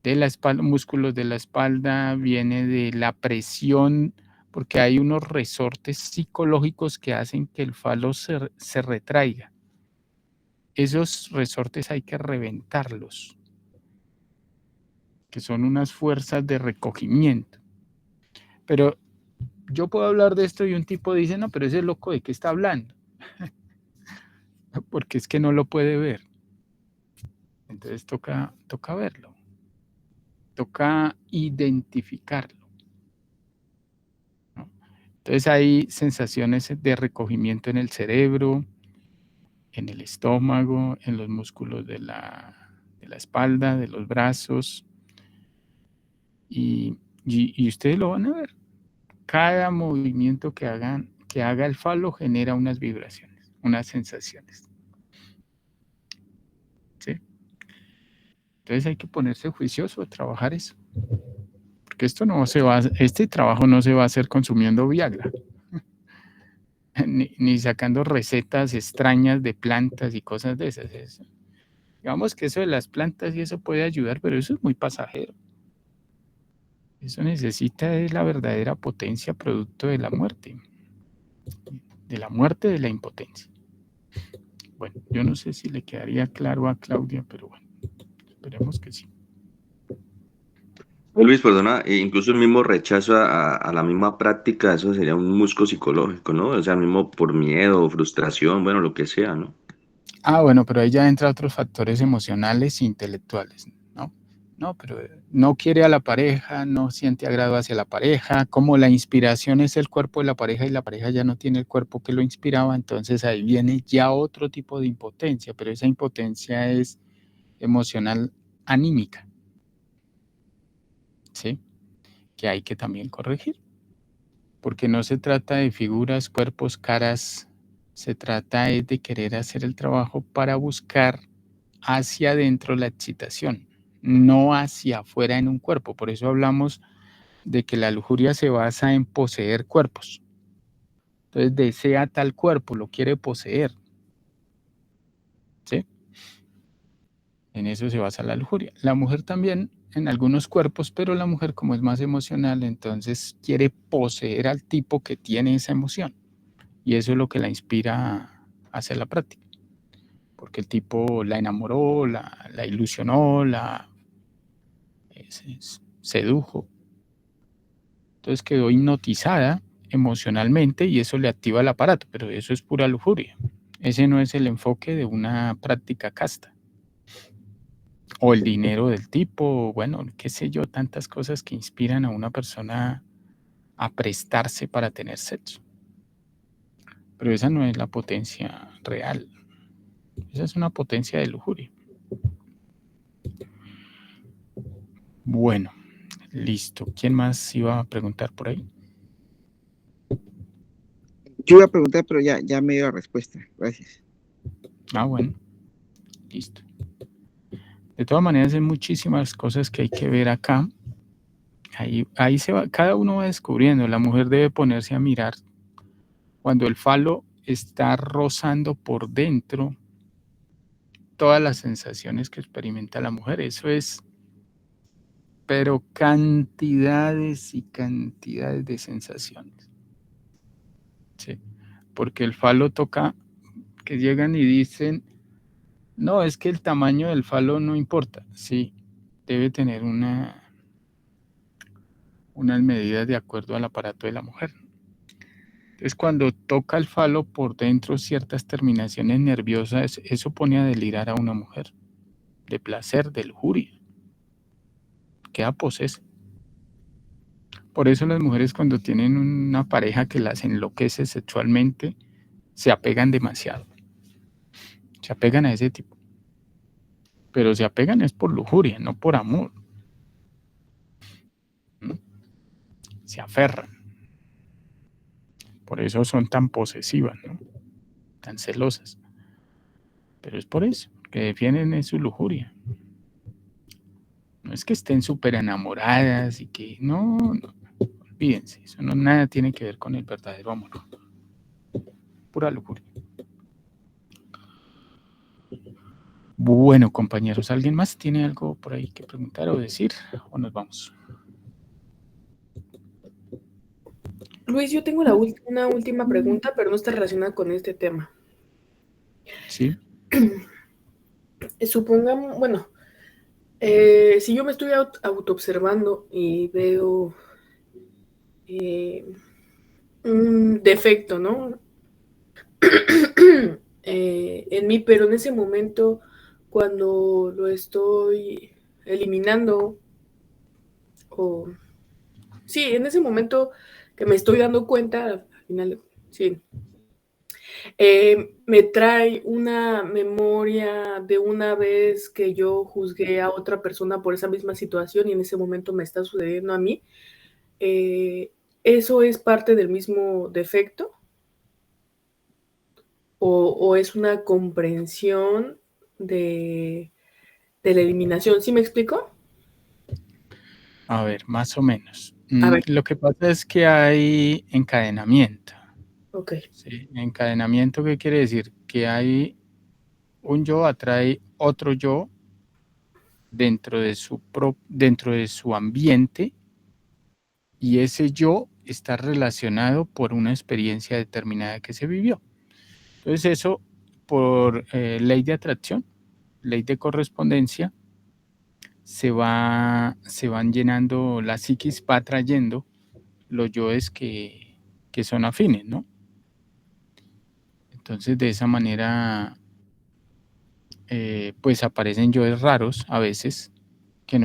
de la espalda, músculos de la espalda, viene de la presión, porque hay unos resortes psicológicos que hacen que el falo se retraiga. Esos resortes hay que reventarlos, que son unas fuerzas de recogimiento. Pero yo puedo hablar de esto y un tipo dice, no, pero ese loco, ¿de qué está hablando? Porque es que no lo puede ver. Entonces toca verlo, toca identificarlo, ¿no? Entonces hay sensaciones de recogimiento en el cerebro, en el estómago, en los músculos de la espalda, de los brazos, y ustedes lo van a ver. Cada movimiento que haga el falo genera unas vibraciones, unas sensaciones. ¿Sí? Entonces hay que ponerse juicioso a trabajar eso. Porque este trabajo no se va a hacer consumiendo Viagra, ni sacando recetas extrañas de plantas y cosas de esas. Digamos que eso de las plantas y eso puede ayudar, pero eso es muy pasajero. Eso necesita la verdadera potencia producto de la muerte de la impotencia. Bueno, yo no sé si le quedaría claro a Claudia, pero bueno, esperemos que sí. Luis, perdona, incluso el mismo rechazo a la misma práctica, eso sería un músculo psicológico, ¿no? O sea, mismo por miedo, frustración, bueno, lo que sea, ¿no? Bueno, pero ahí ya entra otros factores emocionales e intelectuales, ¿no? No, pero no quiere a la pareja, no siente agrado hacia la pareja, como la inspiración es el cuerpo de la pareja y la pareja ya no tiene el cuerpo que lo inspiraba, entonces ahí viene ya otro tipo de impotencia, pero esa impotencia es emocional anímica, ¿sí? Que hay que también corregir, porque no se trata de figuras, cuerpos, caras, se trata de querer hacer el trabajo para buscar hacia adentro la excitación, no hacia afuera en un cuerpo. Por eso hablamos de que la lujuria se basa en poseer cuerpos. Entonces desea tal cuerpo, lo quiere poseer, ¿sí? En eso se basa la lujuria. La mujer también en algunos cuerpos, pero la mujer como es más emocional, entonces quiere poseer al tipo que tiene esa emoción. Y eso es lo que la inspira a hacer la práctica. Porque el tipo la enamoró, la ilusionó, la sedujo. Entonces quedó hipnotizada emocionalmente y eso le activa el aparato, pero eso es pura lujuria. Ese no es el enfoque de una práctica casta. O el dinero del tipo, bueno, qué sé yo, tantas cosas que inspiran a una persona a prestarse para tener sexo. Pero esa no es la potencia real. Esa es una potencia de lujuria. Bueno, listo. ¿Quién más iba a preguntar por ahí? Yo iba a preguntar, pero ya me dio la respuesta. Gracias. Ah, bueno, listo. De todas maneras, hay muchísimas cosas que hay que ver acá. Ahí se va, cada uno va descubriendo. La mujer debe ponerse a mirar cuando el falo está rozando por dentro todas las sensaciones que experimenta la mujer. Eso es, pero cantidades y cantidades de sensaciones. Sí, porque el falo toca, que llegan y dicen, no, es que el tamaño del falo no importa. Sí, debe tener unas medidas de acuerdo al aparato de la mujer. Entonces, cuando toca el falo por dentro ciertas terminaciones nerviosas, eso pone a delirar a una mujer, de placer, de lujuria, queda posesa. Por eso las mujeres cuando tienen una pareja que las enloquece sexualmente, se apegan demasiado. Se apegan a ese tipo. Pero se apegan es por lujuria, no por amor. ¿Mm? Se aferran. Por eso son tan posesivas, ¿no? Tan celosas. Pero es por eso, que defienden es su lujuria. No es que estén súper enamoradas y que no, olvídense, eso no nada tiene que ver con el verdadero amor. Pura lujuria. Bueno, compañeros, ¿alguien más tiene algo por ahí que preguntar o decir? ¿O nos vamos? Luis, yo tengo una última pregunta, pero no está relacionada con este tema. Sí. Supongamos, bueno, si yo me estoy autoobservando y veo un defecto, ¿no? En mí, pero en ese momento, cuando lo estoy eliminando, o sí, en ese momento que me estoy dando cuenta, al final, sí, me trae una memoria de una vez que yo juzgué a otra persona por esa misma situación y en ese momento me está sucediendo a mí. ¿Eso es parte del mismo defecto? ¿O es una comprensión de la eliminación? ¿Sí me explico? A ver, más o menos. A ver. Lo que pasa es que hay encadenamiento. Ok. ¿Sí? Encadenamiento, ¿qué quiere decir? Que hay un yo atrae otro yo dentro de su ambiente y ese yo está relacionado por una experiencia determinada que se vivió. Entonces eso, por ley de atracción, ley de correspondencia, se van llenando, la psiquis va atrayendo los yoes que son afines, ¿no? Entonces de esa manera pues aparecen yoes raros a veces que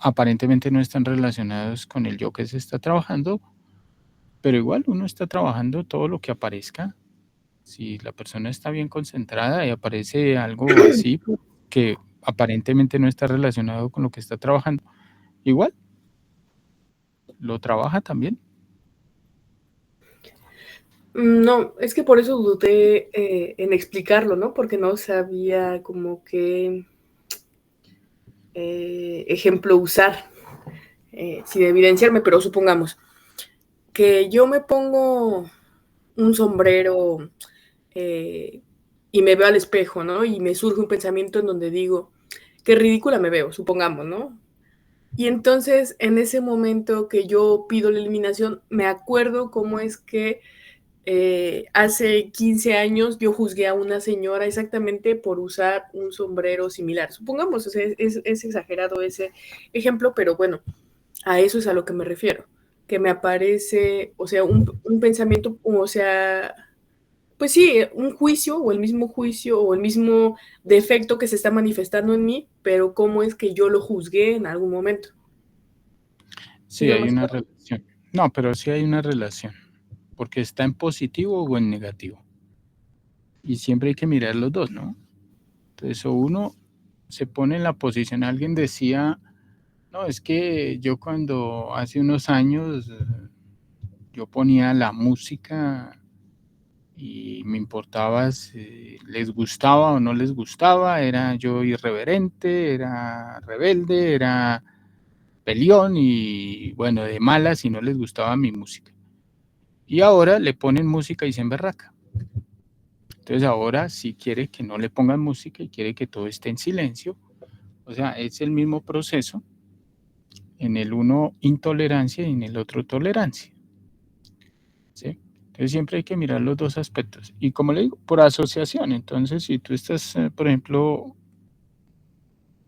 aparentemente no están relacionados con el yo que se está trabajando, pero igual uno está trabajando todo lo que aparezca. Si la persona está bien concentrada y aparece algo así que aparentemente no está relacionado con lo que está trabajando, igual lo trabaja también. No, es que por eso dudé en explicarlo, ¿no? Porque no sabía como qué ejemplo usar sin evidenciarme, pero supongamos que yo me pongo un sombrero y me veo al espejo, ¿no? Y me surge un pensamiento en donde digo, qué ridícula me veo, supongamos, ¿no? Y entonces, en ese momento que yo pido la eliminación, me acuerdo cómo es que hace 15 años yo juzgué a una señora exactamente por usar un sombrero similar. Supongamos, o sea, es exagerado ese ejemplo, pero bueno, a eso es a lo que me refiero. que me aparece, o sea, un pensamiento, o sea, pues sí, un juicio o el mismo juicio o el mismo defecto que se está manifestando en mí, pero cómo es que yo lo juzgué en algún momento. Sí, hay una relación. No, pero sí hay una relación, porque está en positivo o en negativo. Y siempre hay que mirar los dos, ¿no? Entonces, o uno se pone en la posición, alguien decía, no, es que yo cuando hace unos años yo ponía la música y me importaba si les gustaba o no les gustaba, era yo irreverente, era rebelde, era peleón y bueno, de malas si no les gustaba mi música. Y ahora le ponen música y se emberraca. Entonces ahora sí quiere que no le pongan música y quiere que todo esté en silencio. O sea, es el mismo proceso, en el uno intolerancia y en el otro tolerancia. ¿Sí? Entonces siempre hay que mirar los dos aspectos. Y como le digo, por asociación. Entonces, si tú estás, por ejemplo,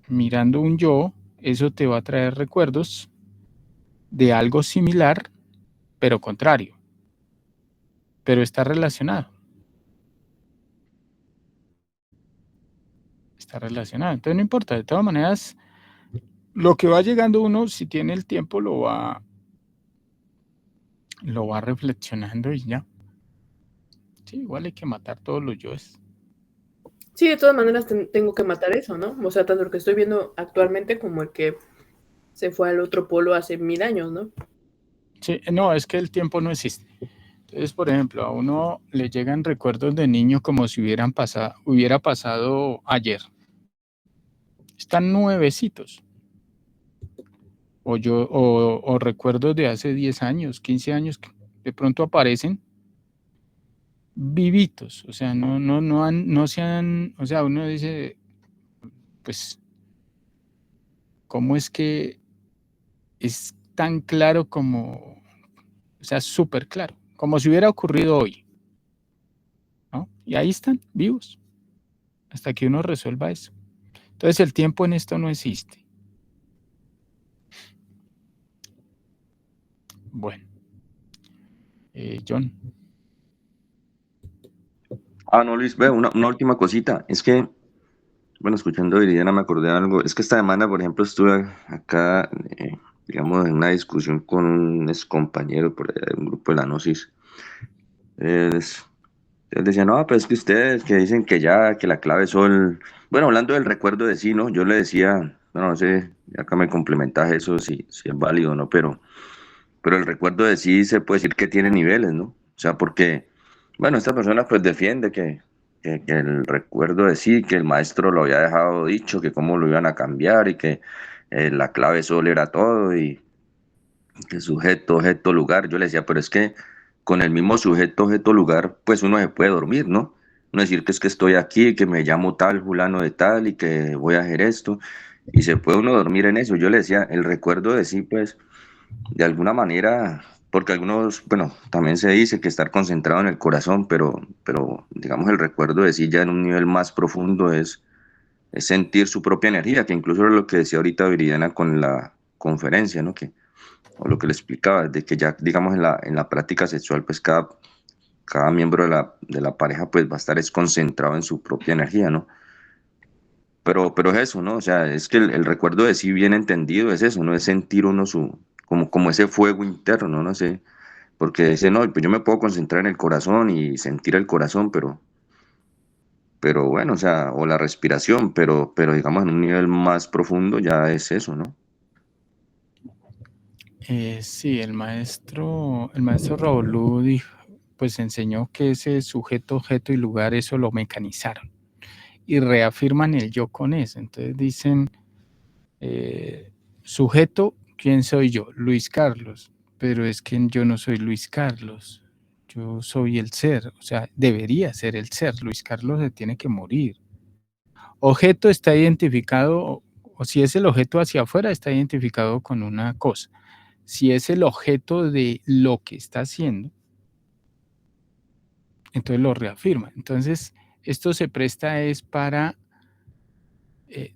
mirando un yo, eso te va a traer recuerdos de algo similar, pero contrario. Pero está relacionado. Está relacionado. Entonces no importa. De todas maneras, lo que va llegando uno, si tiene el tiempo, lo va reflexionando y ya. Sí, igual hay que matar todos los yoes. Sí, de todas maneras tengo que matar eso, ¿no? O sea, tanto el que estoy viendo actualmente como el que se fue al otro polo hace 1000 años, ¿no? Sí, no, es que el tiempo no existe. Entonces, por ejemplo, a uno le llegan recuerdos de niño como si hubiera pasado ayer. Están nuevecitos. O recuerdos de hace 10 años, 15 años, que de pronto aparecen vivitos. O sea, no se han, o sea, uno dice, pues, ¿cómo es que es tan claro como, o sea, súper claro, como si hubiera ocurrido hoy, ¿no? Y ahí están, vivos, hasta que uno resuelva eso. Entonces el tiempo en esto no existe. Bueno, John. No, Luis, ve, una última cosita. Es que, bueno, escuchando a Viridiana me acordé de algo. Es que esta semana, por ejemplo, estuve acá, digamos, en una discusión con un ex compañero por allá de un grupo de la Gnosis. Él decía, no, pero es que ustedes que dicen que ya, que la clave son, bueno, hablando del recuerdo de sí, ¿no? Yo le decía, bueno, no sé, acá me complementas eso, si es válido o no, pero el recuerdo de sí se puede decir que tiene niveles, ¿no? O sea, porque, bueno, esta persona pues defiende que el recuerdo de sí, que el maestro lo había dejado dicho, que cómo lo iban a cambiar y que la clave solo era todo y que sujeto, objeto, lugar. Yo le decía, pero es que con el mismo sujeto, objeto, lugar, pues uno se puede dormir, ¿no? No decir que es que estoy aquí, que me llamo tal, fulano de tal y que voy a hacer esto. Y se puede uno dormir en eso. Yo le decía, el recuerdo de sí, pues, de alguna manera, porque algunos, bueno, también se dice que estar concentrado en el corazón, pero digamos el recuerdo de sí ya en un nivel más profundo es sentir su propia energía, que incluso era lo que decía ahorita Viridiana con la conferencia, ¿no? O lo que le explicaba, de que ya, digamos, en la práctica sexual, pues cada miembro de la pareja pues va a estar es concentrado en su propia energía, ¿no? Pero es eso, ¿no? O sea, es que el recuerdo de sí bien entendido es eso, ¿no? Es sentir uno como ese fuego interno, no sé, porque dice, no, pues yo me puedo concentrar en el corazón y sentir el corazón, pero bueno, o sea, o la respiración, pero digamos en un nivel más profundo ya es eso, ¿no? Sí, el maestro Raulú dijo, pues enseñó que ese sujeto, objeto y lugar, eso lo mecanizaron y reafirman el yo con eso. Entonces dicen, sujeto, ¿quién soy yo? Luis Carlos, pero es que yo no soy Luis Carlos, yo soy el ser, o sea, debería ser el ser. Luis Carlos se tiene que morir. Objeto está identificado, o si es el objeto hacia afuera, está identificado con una cosa. Si es el objeto de lo que está haciendo, entonces lo reafirma. Entonces, esto se presta es para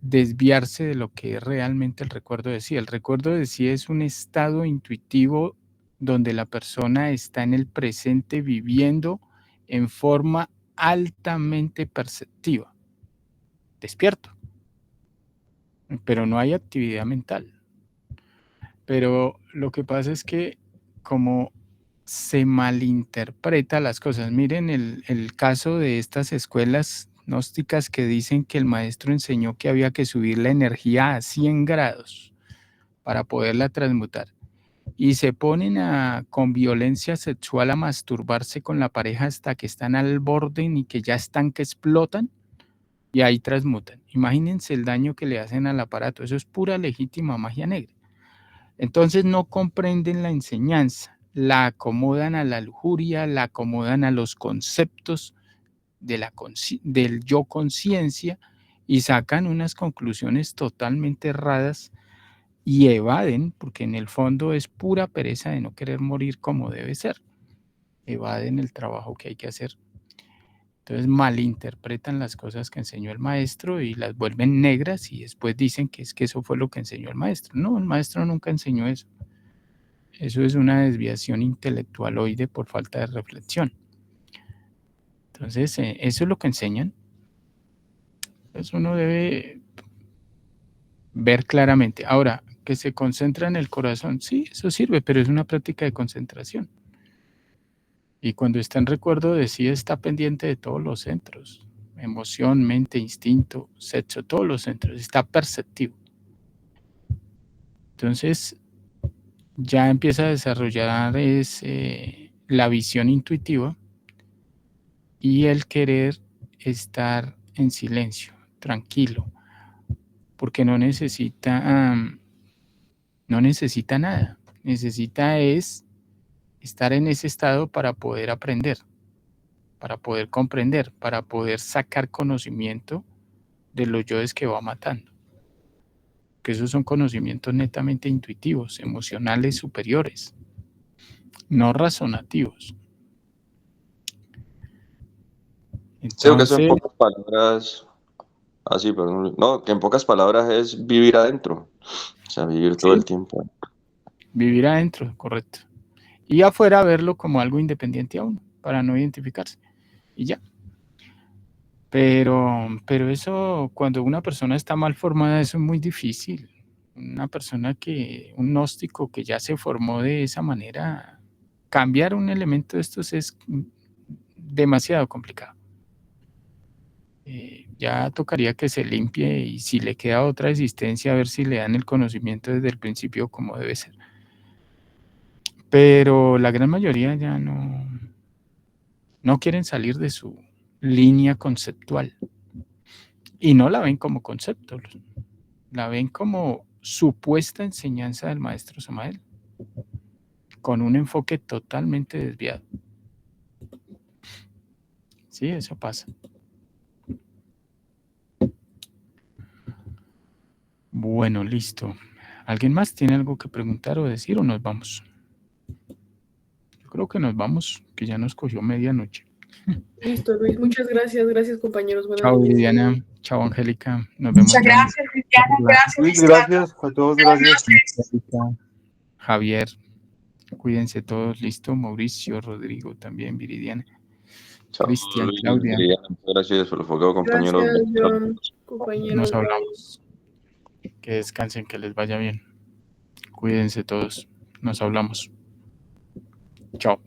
desviarse de lo que es realmente el recuerdo de sí. El recuerdo de sí es un estado intuitivo donde la persona está en el presente viviendo en forma altamente perceptiva, despierto, pero no hay actividad mental. Pero lo que pasa es que como se malinterpreta las cosas, miren el caso de estas escuelas gnósticas que dicen que el maestro enseñó que había que subir la energía a 100 grados para poderla transmutar. Y se ponen con violencia sexual a masturbarse con la pareja hasta que están al borde y que ya están que explotan y ahí transmutan. Imagínense el daño que le hacen al aparato. Eso es pura legítima magia negra. Entonces no comprenden la enseñanza, la acomodan a la lujuria, la acomodan a los conceptos del yo conciencia y sacan unas conclusiones totalmente erradas y evaden, porque en el fondo es pura pereza de no querer morir como debe ser. Evaden el trabajo que hay que hacer. Entonces malinterpretan las cosas que enseñó el maestro y las vuelven negras y después dicen que es que eso fue lo que enseñó el maestro. No, el maestro nunca enseñó eso. Eso es una desviación intelectualoide por falta de reflexión. Entonces, eso es lo que enseñan. Eso uno debe ver claramente. Ahora, que se concentra en el corazón, sí, eso sirve, pero es una práctica de concentración. Y cuando está en recuerdo de sí, está pendiente de todos los centros. Emoción, mente, instinto, sexo, todos los centros. Está perceptivo. Entonces, ya empieza a desarrollar la visión intuitiva y el querer estar en silencio, tranquilo, porque no necesita nada. Necesita es estar en ese estado para poder aprender, para poder comprender, para poder sacar conocimiento de los yoes que va matando. Que esos son conocimientos netamente intuitivos, emocionales superiores, no razonativos. Creo que eso en Entonces, pocas palabras, así, perdón, no, que en pocas palabras es vivir adentro, o sea, vivir todo el sí, tiempo. vivir adentro, correcto. Y afuera verlo como algo independiente a uno, para no identificarse. Y ya. Pero eso, cuando una persona está mal formada, eso es muy difícil. Un gnóstico que ya se formó de esa manera, cambiar un elemento de estos es demasiado complicado. Ya tocaría que se limpie y si le queda otra existencia, a ver si le dan el conocimiento desde el principio como debe ser. Pero la gran mayoría ya no quieren salir de su línea conceptual y no la ven como concepto, la ven como supuesta enseñanza del maestro Samael, con un enfoque totalmente desviado. Sí, eso pasa. Bueno, listo. ¿Alguien más tiene algo que preguntar o decir o nos vamos? Yo creo que nos vamos, que ya nos cogió medianoche. Listo, Luis. Muchas gracias. Gracias, compañeros. Buenas Chao, noches. Viridiana. Chao, Angélica. Nos vemos Muchas ya. gracias, Cristiana. Gracias, Luis, Cristiana. gracias a todos, gracias. Javier, cuídense todos. Listo. Mauricio, Rodrigo, también, Viridiana. Chao, Cristian, Luis, Claudia. Liliana, muchas gracias por el enfocado, compañeros. Gracias, John. Compañeros. Nos bye. hablamos. Que descansen, que les vaya bien. Cuídense todos. Nos hablamos. Chao.